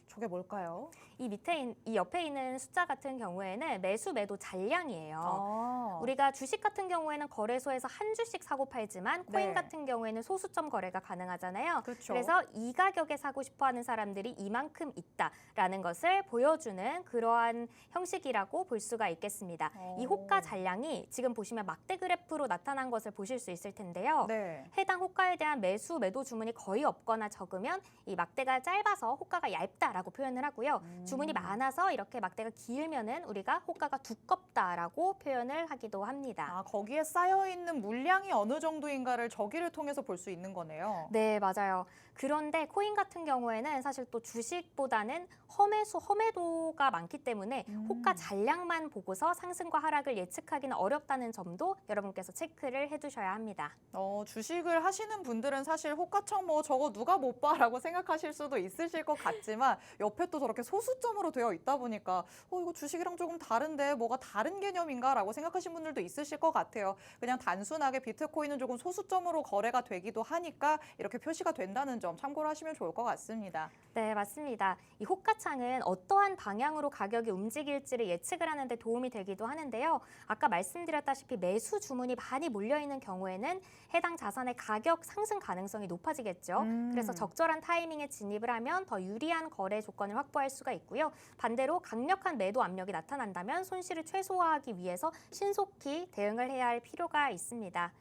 저게 뭘까요? 이 옆에 있는 숫자 같은 경우에는 매수 매도 잔량이에요. 우리가 주식 같은 경우에는 거래소에서 한 주씩 사고 팔지만 코인 네. 같은 경우에는 소수점 거래가 가능하잖아요. 그렇죠. 그래서 이 가격에 사고 싶어 하는 사람들이 이만큼 있다라는 것을 보여주는 그러한 형식이라고 볼 수가 있겠습니다. 이 호가 잔량이 지금 보시면 막대 그래프로 나타난 것을 보실 수 있을 텐데요. 네. 해당 호가에 대한 매수, 매도 주문이 거의 없거나 적으면 이 막대가 짧아서 호가가 얇다라고 표현을 하고요. 주문이 많아서 이렇게 막대가 길면은 우리가 호가가 두껍다라고 표현을 하기도 합니다. 거기에 쌓여있는 물량이 어느 정도인가를 저기를 통해서 볼 수 있는 거네요. 네, 맞아요. 그런데 코인 같은 경우에는 사실 또 주식보다는 험해도가 많기 때문에 호가 잔량만 보고서 상승과 하락을 예측하기는 어렵다는 점도 여러분께서 체크를 해두셔야 합니다. 주식을 하시는 분들은 사실 호가창 저거 누가 못 봐라고 생각하실 수도 있으실 것 같지만 옆에 또 저렇게 소수점으로 되어 있다 보니까 이거 주식이랑 조금 다른데 뭐가 다른 개념인가라고 생각하시는 분들도 있으실 것 같아요. 그냥 단순하게 비트코인은 조금 소수점으로 거래가 되기도 하니까 이렇게 표시가 된다는 점 참고를 하시면 좋을 것 같습니다. 네, 맞습니다. 이 호가창은 어떠한 방향으로 가격이 움직일지를 예측을 하는 데 도움이 되기도 하는데요. 아까 말씀드렸다시피 매수 주문이 많이 몰려있는 경우에는 해당 자산의 가격 상승 가능성이 높아지겠죠. 그래서 적절한 타이밍에 진입을 하면 더 유리한 거래 거래 조건을 확보할 수가 있고요. 반대로 강력한 매도 압력이 나타난다면 손실을 최소화하기 위해서 신속히 대응을 해야 할 필요가 있습니다.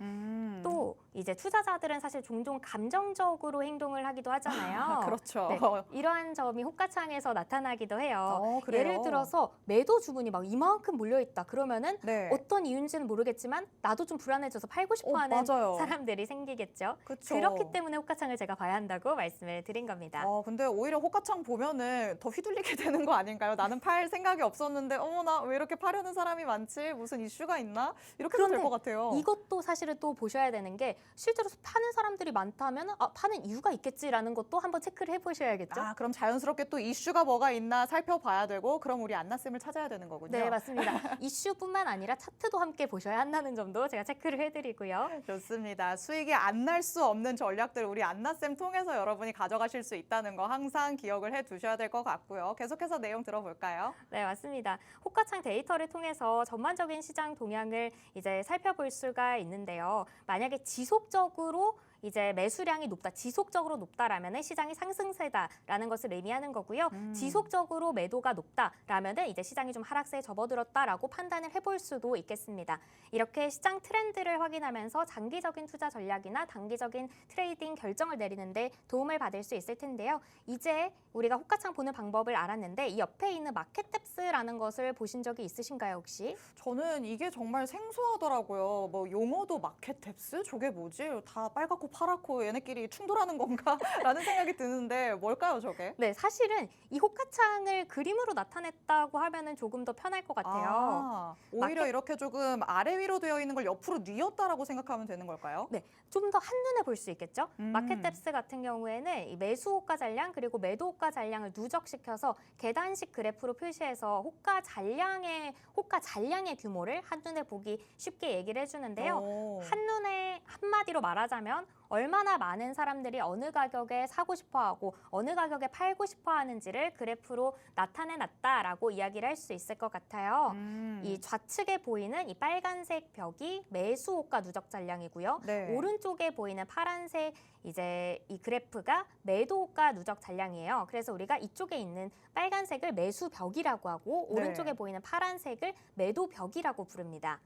또 이제 투자자들은 사실 종종 감정적으로 행동을 하기도 하잖아요. 그렇죠. 네, 이러한 점이 호가창에서 나타나기도 해요. 그래요? 예를 들어서 매도 주문이 막 이만큼 몰려 있다. 그러면은 네. 어떤 이유인지는 모르겠지만 나도 좀 불안해져서 팔고 싶어하는 맞아요. 사람들이 생기겠죠. 그쵸. 그렇기 때문에 호가창을 제가 봐야 한다고 말씀을 드린 겁니다. 근데 오히려 호가창 보면은 더 휘둘리게 되는 거 아닌가요? 나는 팔 생각이 없었는데 나 왜 이렇게 파려는 사람이 많지? 무슨 이슈가 있나? 이렇게 될 그런데 것 같아요. 이것도 사실은 또 보셔야 되는 게 실제로 파는 사람들이 많다면 파는 이유가 있겠지라는 것도 한번 체크를 해보셔야겠죠. 그럼 자연스럽게 또 이슈가 뭐가 있나 살펴봐야 되고 그럼 우리 안나쌤을 찾아야 되는 거군요. 네, 맞습니다. 이슈뿐만 아니라 차트도 함께 보셔야 한다는 점도 제가 체크를 해드리고요. 좋습니다. 수익이 안 날 수 없는 전략들 우리 안나쌤 통해서 여러분이 가져가실 수 있다는 거 항상 기억을 해두셔야 될 것 같고요. 계속해서 내용 들어볼까요? 네, 맞습니다. 호가창 데이터를 통해서 전반적인 시장 동향을 이제 살펴볼 수가 있는데요. 만약에 지속적으로 이제 매수량이 높다, 지속적으로 높다라면은 시장이 상승세다라는 것을 의미하는 거고요. 지속적으로 매도가 높다라면은 이제 시장이 좀 하락세에 접어들었다라고 판단을 해볼 수도 있겠습니다. 이렇게 시장 트렌드를 확인하면서 장기적인 투자 전략이나 단기적인 트레이딩 결정을 내리는데 도움을 받을 수 있을 텐데요. 이제 우리가 호가창 보는 방법을 알았는데 이 옆에 있는 마켓탭스라는 것을 보신 적이 있으신가요, 혹시? 저는 이게 정말 생소하더라고요. 뭐 용어도 마켓탭스? 저게 뭐지? 다 빨갛고 파랗고 얘네끼리 충돌하는 건가? 라는 생각이 드는데 뭘까요, 저게? 네, 사실은 이 호가창을 그림으로 나타냈다고 하면은 조금 더 편할 것 같아요. 오히려 이렇게 조금 아래 위로 되어 있는 걸 옆으로 뉘었다라고 생각하면 되는 걸까요? 네, 좀 더 한눈에 볼 수 있겠죠? 음. 마켓탭스 같은 경우에는 이 매수 호가 잔량 그리고 매도 호가 잔량을 누적시켜서 계단식 그래프로 표시해서 호가 잔량의 규모를 한눈에 보기 쉽게 얘기를 해주는데요. 한눈에 한마디로 말하자면 얼마나 많은 사람들이 어느 가격에 사고 싶어하고 어느 가격에 팔고 싶어하는지를 그래프로 나타내놨다라고 이야기를 할 수 있을 것 같아요. 이 좌측에 보이는 이 빨간색 벽이 매수 호가 누적 잔량이고요. 네. 오른쪽에 보이는 파란색 이제 이 그래프가 매도 호가 누적 잔량이에요. 그래서 우리가 이쪽에 있는 빨간색을 매수 벽이라고 하고 네. 오른쪽에 보이는 파란색을 매도 벽이라고 부릅니다.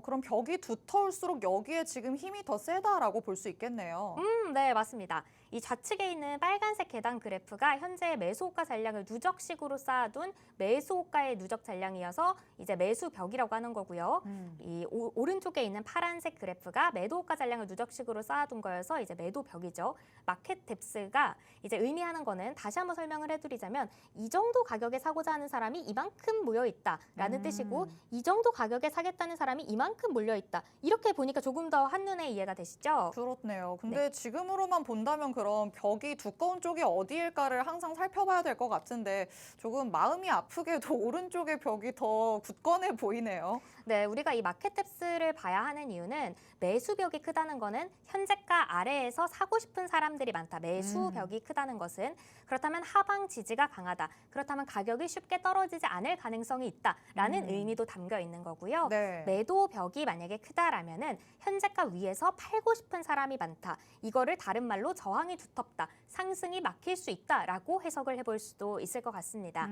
그럼 벽이 두터울수록 여기에 지금 힘이 더 세다라고 볼 수 있겠네요. 네, 맞습니다. 이 좌측에 있는 빨간색 계단 그래프가 현재 매수 호가 잔량을 누적식으로 쌓아둔 매수 호가의 누적 잔량이어서 이제 매수 벽이라고 하는 거고요. 이 오른쪽에 있는 파란색 그래프가 매도 호가 잔량을 누적식으로 쌓아둔 거여서 이제 매도 벽이죠. 마켓탭스가 이제 의미하는 거는 다시 한번 설명을 해드리자면 이 정도 가격에 사고자 하는 사람이 이만큼 모여 있다라는 뜻이고 이 정도 가격에 사겠다는 사람이 이만큼 몰려 있다. 이렇게 보니까 조금 더 한눈에 이해가 되시죠? 그렇네요. 근데 지금으로만 본다면 그럼 벽이 두꺼운 쪽이 어디일까를 항상 살펴봐야 될 것 같은데 조금 마음이 아프게도 오른쪽의 벽이 더 굳건해 보이네요. 네, 우리가 이 마켓탭스를 봐야 하는 이유는 매수벽이 크다는 거는 현재가 아래에서 사고 싶은 사람들이 많다. 매수벽이 크다는 것은 그렇다면 하방 지지가 강하다. 그렇다면 가격이 쉽게 떨어지지 않을 가능성이 있다라는 의미도 담겨 있는 거고요. 네. 매도벽이 만약에 크다라면은 현재가 위에서 팔고 싶은 사람이 많다. 이거를 다른 말로 저항이 두텁다. 상승이 막힐 수 있다라고 해석을 해볼 수도 있을 것 같습니다.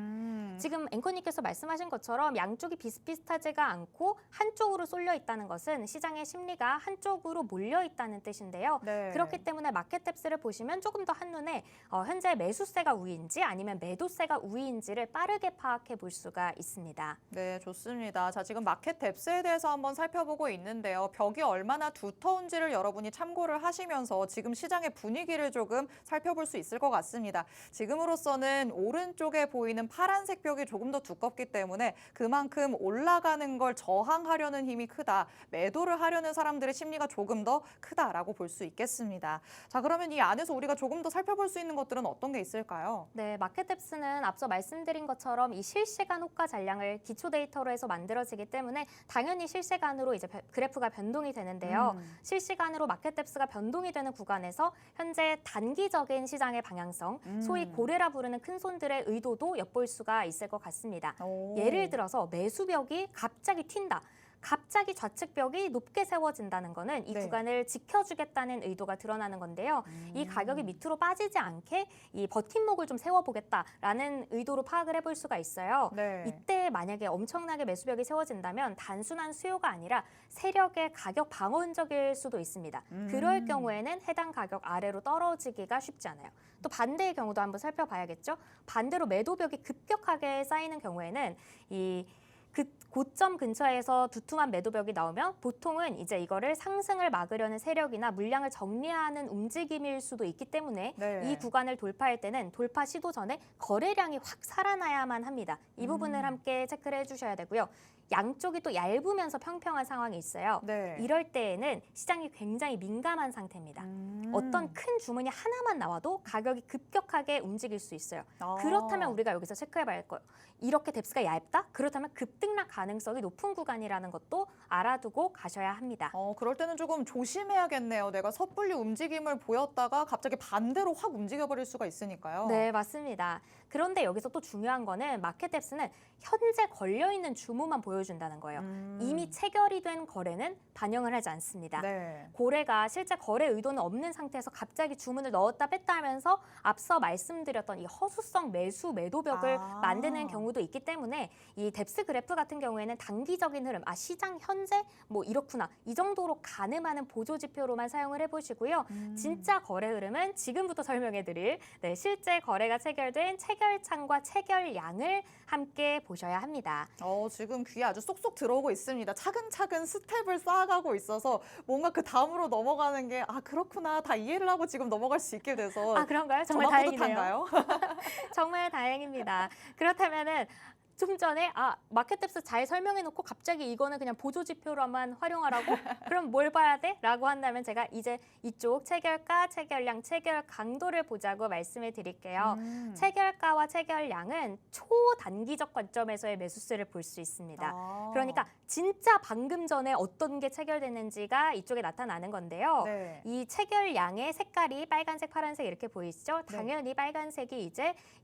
지금 앵커님께서 말씀하신 것처럼 양쪽이 비슷비슷하지가 않고 한쪽으로 쏠려 있다는 것은 시장의 심리가 한쪽으로 몰려 있다는 뜻인데요. 네. 그렇기 때문에 마켓탭스를 보시면 조금 더 한눈에 현재 매수세가 우위인지 아니면 매도세가 우위인지를 빠르게 파악해 볼 수가 있습니다. 네, 좋습니다. 자, 지금 마켓탭스에 대해서 한번 살펴보고 있는데요. 벽이 얼마나 두터운지를 여러분이 참고를 하시면서 지금 시장의 분위기를 조금 살펴볼 수 있을 것 같습니다. 지금으로서는 오른쪽에 보이는 파란색 벽이 조금 더 두껍기 때문에 그만큼 올라가는 걸 저항하려는 힘이 크다. 매도를 하려는 사람들의 심리가 조금 더 크다라고 볼 수 있겠습니다. 자, 그러면 이 안에서 우리가 조금 더 살펴볼 수 있는 것들은 어떤 게 있을까요? 네, 마켓탭스는 앞서 말씀드린 것처럼 이 실시간 호가 잔량을 기초 데이터로 해서 만들어지기 때문에 당연히 실시간으로 이제 그래프가 변동이 되는데요. 실시간으로 마켓탭스가 변동이 되는 구간에서 현재 단기적인 시장의 방향성, 소위 고래라 부르는 큰 손들의 의도도 엿볼 수가 있을 것 같습니다. 예를 들어서 매수벽이 갑자기 튄다. 갑자기 좌측벽이 높게 세워진다는 거는 이 네. 구간을 지켜주겠다는 의도가 드러나는 건데요. 이 가격이 밑으로 빠지지 않게 이 버팀목을 좀 세워보겠다라는 의도로 파악을 해볼 수가 있어요. 네. 이때 만약에 엄청나게 매수벽이 세워진다면 단순한 수요가 아니라 세력의 가격 방어 흔적일 수도 있습니다. 그럴 경우에는 해당 가격 아래로 떨어지기가 쉽지 않아요. 또 반대의 경우도 한번 살펴봐야겠죠. 반대로 매도벽이 급격하게 쌓이는 경우에는 그 고점 근처에서 두툼한 매도벽이 나오면 보통은 이제 이거를 상승을 막으려는 세력이나 물량을 정리하는 움직임일 수도 있기 때문에 네. 이 구간을 돌파할 때는 돌파 시도 전에 거래량이 확 살아나야만 합니다. 이 부분을 함께 체크를 해주셔야 되고요. 양쪽이 또 얇으면서 평평한 상황이 있어요. 네. 이럴 때에는 시장이 굉장히 민감한 상태입니다. 어떤 큰 주문이 하나만 나와도 가격이 급격하게 움직일 수 있어요. 그렇다면 우리가 여기서 체크해봐야 할 거예요. 이렇게 뎁스가 얇다? 그렇다면 급등락 가능성이 높은 구간이라는 것도 알아두고 가셔야 합니다. 그럴 때는 조금 조심해야겠네요. 내가 섣불리 움직임을 보였다가 갑자기 반대로 확 움직여버릴 수가 있으니까요. 네, 맞습니다. 그런데 여기서 또 중요한 거는 마켓 뎁스는 현재 걸려있는 주문만 보여준다는 거예요. 이미 체결이 된 거래는 반영을 하지 않습니다. 네. 거래가 실제 거래 의도는 없는 상태에서 갑자기 주문을 넣었다 뺐다 하면서 앞서 말씀드렸던 이 허수성 매수 매도벽을 만드는 경우도 있기 때문에 이 뎁스 그래프 같은 경우에는 단기적인 흐름, 시장 현재 뭐 이렇구나 이 정도로 가늠하는 보조 지표로만 사용을 해보시고요. 진짜 거래 흐름은 지금부터 설명해드릴 실제 거래가 체결된 체결창과 체결량을 함께 보셔야 합니다. 지금 귀에 아주 쏙쏙 들어오고 있습니다. 차근차근 스텝을 쌓아가고 있어서 뭔가 그 다음으로 넘어가는 게 그렇구나 다 이해를 하고 지금 넘어갈 수 있게 돼서 그런가요? 정말 정말 다행이네요. 뿌듯한가요? 정말 다행입니다. 그렇다면은 좀 전에 마켓 뎁스 잘 설명해놓고 갑자기 이거는 그냥 보조 지표로만 활용하라고? 그럼 뭘 봐야 돼? 라고 한다면 제가 이제 이쪽 체결가, 체결량, 체결 강도를 보자고 말씀을 드릴게요. 체결가와 체결량은 초단기적 관점에서의 매수세를 볼 수 있습니다. 그러니까 진짜 방금 전에 어떤 게 체결됐는지가 이쪽에 나타나는 건데요. 네. 이 체결량의 색깔이 빨간색, 파란색 이렇게 보이시죠? 당연히 빨간색이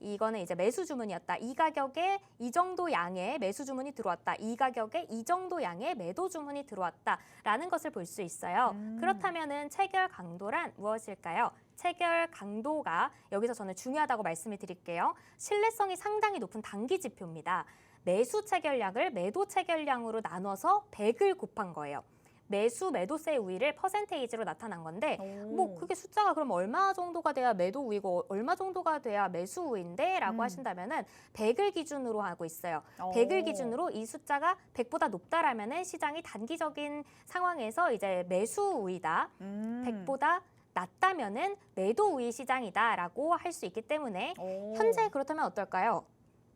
이거는 이제 매수 주문이었다. 이 가격에 이 정도 양의 매수 주문이 들어왔다. 이 가격에 이 정도 양의 매도 주문이 들어왔다라는 것을 볼 수 있어요. 그렇다면은 체결 강도란 무엇일까요? 체결 강도가 여기서 저는 중요하다고 말씀을 드릴게요. 신뢰성이 상당히 높은 단기 지표입니다. 매수 체결량을 매도 체결량으로 나눠서 100을 곱한 거예요. 매수 매도세 우위를 퍼센테이지로 나타난 건데 뭐 그게 숫자가 그럼 얼마 정도가 돼야 매도 우위고 얼마 정도가 돼야 매수 우위인데 라고 하신다면은 100을 기준으로 하고 있어요. 100을 기준으로 이 숫자가 100보다 높다라면은 시장이 단기적인 상황에서 이제 매수 우위다. 100보다 낮다면은 매도 우위 시장이다라고 할 수 있기 때문에 현재 그렇다면 어떨까요?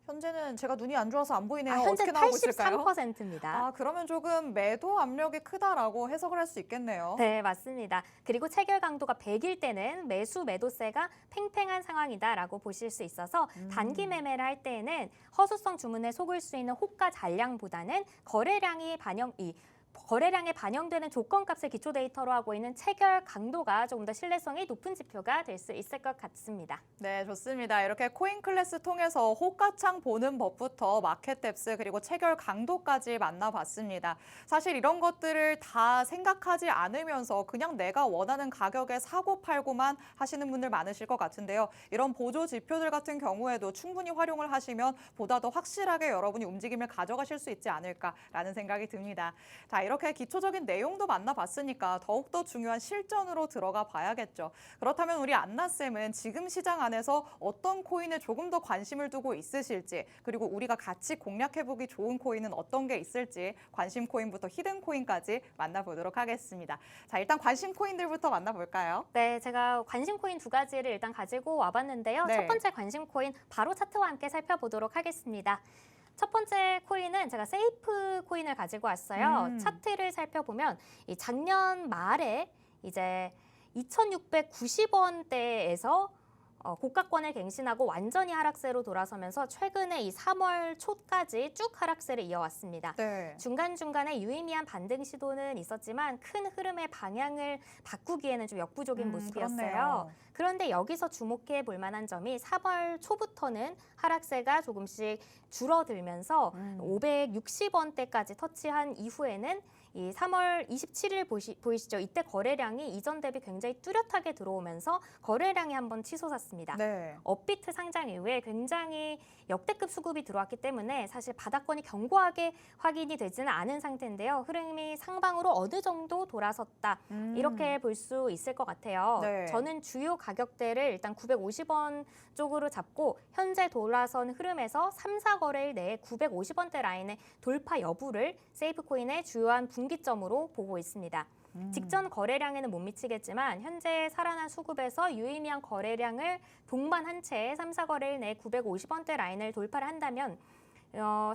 현재는 제가 눈이 안 좋아서 안 보이네요. 현재 어떻게 나오고 있을까요? 83%입니다. 그러면 조금 매도 압력이 크다라고 해석을 할 수 있겠네요. 네, 맞습니다. 그리고 체결 강도가 100일 때는 매수 매도세가 팽팽한 상황이다라고 보실 수 있어서 단기 매매를 할 때에는 허수성 주문에 속을 수 있는 호가 잔량보다는 거래량에 반영되는 조건값을 기초 데이터로 하고 있는 체결 강도가 조금 더 신뢰성이 높은 지표가 될 수 있을 것 같습니다. 네, 좋습니다. 이렇게 코인 클래스 통해서 호가창 보는 법부터 마켓 뎁스 그리고 체결 강도까지 만나봤습니다. 사실 이런 것들을 다 생각하지 않으면서 그냥 내가 원하는 가격에 사고 팔고만 하시는 분들 많으실 것 같은데요. 이런 보조 지표들 같은 경우에도 충분히 활용을 하시면 보다 더 확실하게 여러분이 움직임을 가져가실 수 있지 않을까라는 생각이 듭니다. 자, 이렇게 기초적인 내용도 만나봤으니까 더욱더 중요한 실전으로 들어가 봐야겠죠. 그렇다면 우리 안나쌤은 지금 시장 안에서 어떤 코인에 조금 더 관심을 두고 있으실지, 그리고 우리가 같이 공략해보기 좋은 코인은 어떤 게 있을지 관심 코인부터 히든 코인까지 만나보도록 하겠습니다. 자, 일단 관심 코인들부터 만나볼까요? 네, 제가 관심 코인 두 가지를 일단 가지고 와봤는데요. 네. 첫 번째 관심 코인 바로 차트와 함께 살펴보도록 하겠습니다. 첫 번째 코인은 제가 세이프 코인을 가지고 왔어요. 차트를 살펴보면 이 작년 말에 이제 2,690원대에서 고가권을 갱신하고 완전히 하락세로 돌아서면서 최근에 이 3월 초까지 쭉 하락세를 이어왔습니다. 네. 중간중간에 유의미한 반등 시도는 있었지만 큰 흐름의 방향을 바꾸기에는 좀 역부족인 모습이었어요. 그렇네요. 그런데 여기서 주목해 볼 만한 점이 3월 초부터는 하락세가 조금씩 줄어들면서 560원대까지 터치한 이후에는 이 3월 27일 보이시죠? 이때 거래량이 이전 대비 굉장히 뚜렷하게 들어오면서 거래량이 한번 치솟았습니다. 네. 업비트 상장 이후에 굉장히 역대급 수급이 들어왔기 때문에 사실 바닥권이 견고하게 확인이 되지는 않은 상태인데요. 흐름이 상방으로 어느 정도 돌아섰다. 이렇게 볼 수 있을 것 같아요. 네. 저는 주요 가격대를 일단 950원 쪽으로 잡고 현재 돌아선 흐름에서 3, 4거래일 내에 950원대 라인의 돌파 여부를 세이프코인의 주요한 분기점으로 보고 있습니다. 직전 거래량에는 못 미치겠지만 현재 살아난 수급에서 유의미한 거래량을 동반한 채 3, 4거래일 내에 950원대 라인을 돌파를 한다면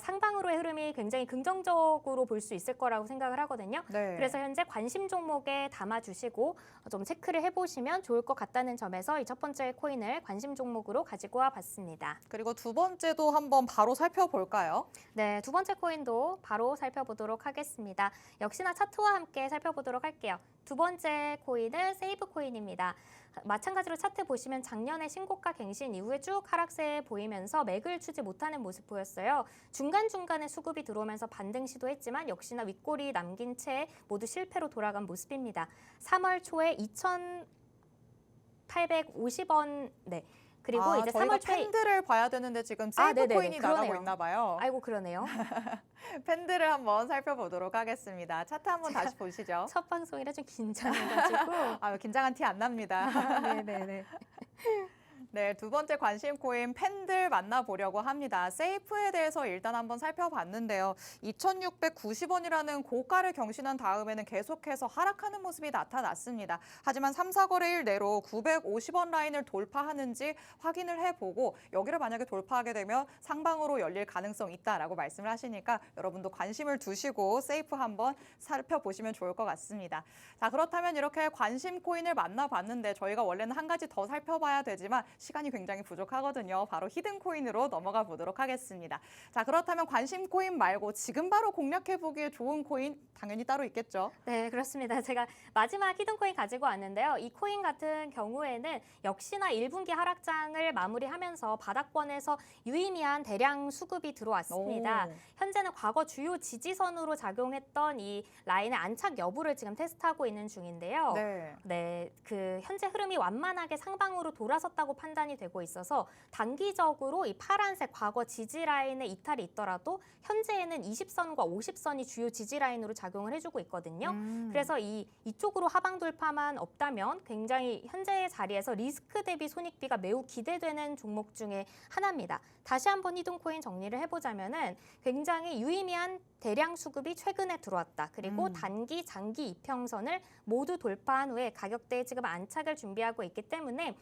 상방으로의 흐름이 굉장히 긍정적으로 볼 수 있을 거라고 생각을 하거든요. 네. 그래서 현재 관심 종목에 담아주시고 좀 체크를 해보시면 좋을 것 같다는 점에서 이 첫 번째 코인을 관심 종목으로 가지고 와봤습니다. 그리고 두 번째도 한번 바로 살펴볼까요? 네, 두 번째 코인도 바로 살펴보도록 하겠습니다. 역시나 차트와 함께 살펴보도록 할게요. 두 번째 코인은 세이브 코인입니다. 마찬가지로 차트 보시면 작년에 신고가 갱신 이후에 쭉 하락세 보이면서 맥을 추지 못하는 모습 보였어요. 중간중간에 수급이 들어오면서 반등 시도했지만 역시나 윗골이 남긴 채 모두 실패로 돌아간 모습입니다. 3월 초에 2,850원, 네. 그리고 이제 저희가 3월 초에 팬들을 봐야 되는데 지금 세이브 네네네, 코인이 나가고 그러네요. 있나 봐요. 아이고 그러네요. 팬들을 한번 살펴보도록 하겠습니다. 차트 한번 다시 보시죠. 첫 방송이라 좀 긴장해가지고. 긴장한 티 안 납니다. 네네네. 네, 두 번째 관심 코인 팬들 만나보려고 합니다. 세이프에 대해서 일단 한번 살펴봤는데요. 2,690원이라는 고가를 경신한 다음에는 계속해서 하락하는 모습이 나타났습니다. 하지만 3, 4거래일 내로 950원 라인을 돌파하는지 확인을 해보고 여기를 만약에 돌파하게 되면 상방으로 열릴 가능성이 있다라고 말씀을 하시니까 여러분도 관심을 두시고 세이프 한번 살펴보시면 좋을 것 같습니다. 자, 그렇다면 이렇게 관심 코인을 만나봤는데 저희가 원래는 한 가지 더 살펴봐야 되지만 시간이 굉장히 부족하거든요. 바로 히든 코인으로 넘어가 보도록 하겠습니다. 자, 그렇다면 관심 코인 말고 지금 바로 공략해 보기에 좋은 코인 당연히 따로 있겠죠. 네, 그렇습니다. 제가 마지막 히든 코인 가지고 왔는데요. 이 코인 같은 경우에는 역시나 1분기 하락장을 마무리하면서 바닥권에서 유의미한 대량 수급이 들어왔습니다. 현재는 과거 주요 지지선으로 작용했던 이 라인의 안착 여부를 지금 테스트하고 있는 중인데요. 네. 그 현재 흐름이 완만하게 상방으로 돌아섰다고 판단이 되고 있어서 단기적으로 이 파란색 과거 지지 라인의 이탈이 있더라도 현재에는 20선과 50선이 주요 지지 라인으로 작용을 해주고 있거든요. 그래서 이쪽으로 하방 돌파만 없다면 굉장히 현재의 자리에서 리스크 대비 손익비가 매우 기대되는 종목 중에 하나입니다. 다시 한번 히든코인 정리를 해보자면은 굉장히 유의미한 대량 수급이 최근에 들어왔다. 그리고 단기, 장기 이평선을 모두 돌파한 후에 가격대에 지금 안착을 준비하고 있기 때문에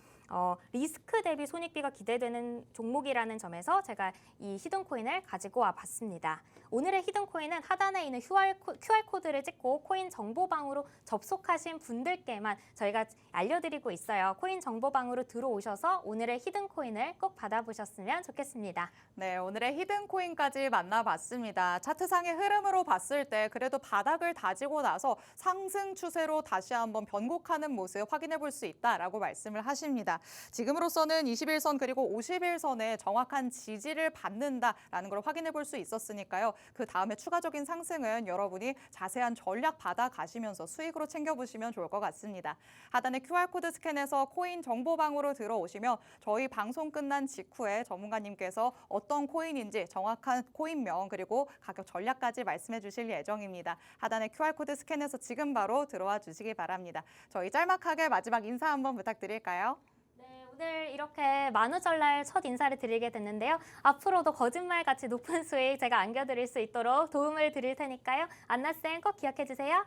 리스크 대비 손익비가 기대되는 종목이라는 점에서 제가 이 히든코인을 가지고 와봤습니다. 오늘의 히든코인은 하단에 있는 QR코드를 찍고 코인 정보방으로 접속하신 분들께만 저희가 알려드리고 있어요. 코인 정보방으로 들어오셔서 오늘의 히든코인을 꼭 받아보셨으면 좋겠습니다. 네, 오늘의 히든코인까지 만나봤습니다. 차트상의 흐름으로 봤을 때 그래도 바닥을 다지고 나서 상승 추세로 다시 한번 변곡하는 모습 확인해 볼 수 있다라고 말씀을 하십니다. 지금으로서는 21선 그리고 51선에 정확한 지지를 받는다라는 걸 확인해 볼 수 있었으니까요. 그 다음에 추가적인 상승은 여러분이 자세한 전략 받아가시면서 수익으로 챙겨보시면 좋을 것 같습니다. 하단에 QR코드 스캔해서 코인 정보방으로 들어오시면 저희 방송 끝난 직후에 전문가님께서 어떤 코인인지 정확한 코인명 그리고 가격 전략까지 말씀해 주실 예정입니다. 하단에 QR코드 스캔해서 지금 바로 들어와 주시기 바랍니다. 저희 짤막하게 마지막 인사 한번 부탁드릴까요? 오늘 이렇게 만우절날 첫 인사를 드리게 됐는데요. 앞으로도 거짓말같이 높은 수익 제가 안겨드릴 수 있도록 도움을 드릴 테니까요. 안나쌤 꼭 기억해 주세요.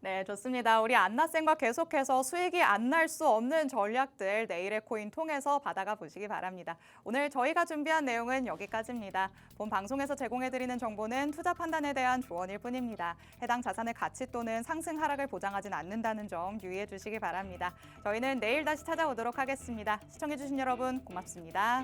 네, 좋습니다. 우리 안나쌤과 계속해서 수익이 안 날 수 없는 전략들 내일의 코인 통해서 받아가 보시기 바랍니다. 오늘 저희가 준비한 내용은 여기까지입니다. 본 방송에서 제공해드리는 정보는 투자 판단에 대한 조언일 뿐입니다. 해당 자산의 가치 또는 상승 하락을 보장하진 않는다는 점 유의해 주시기 바랍니다. 저희는 내일 다시 찾아오도록 하겠습니다. 시청해주신 여러분 고맙습니다.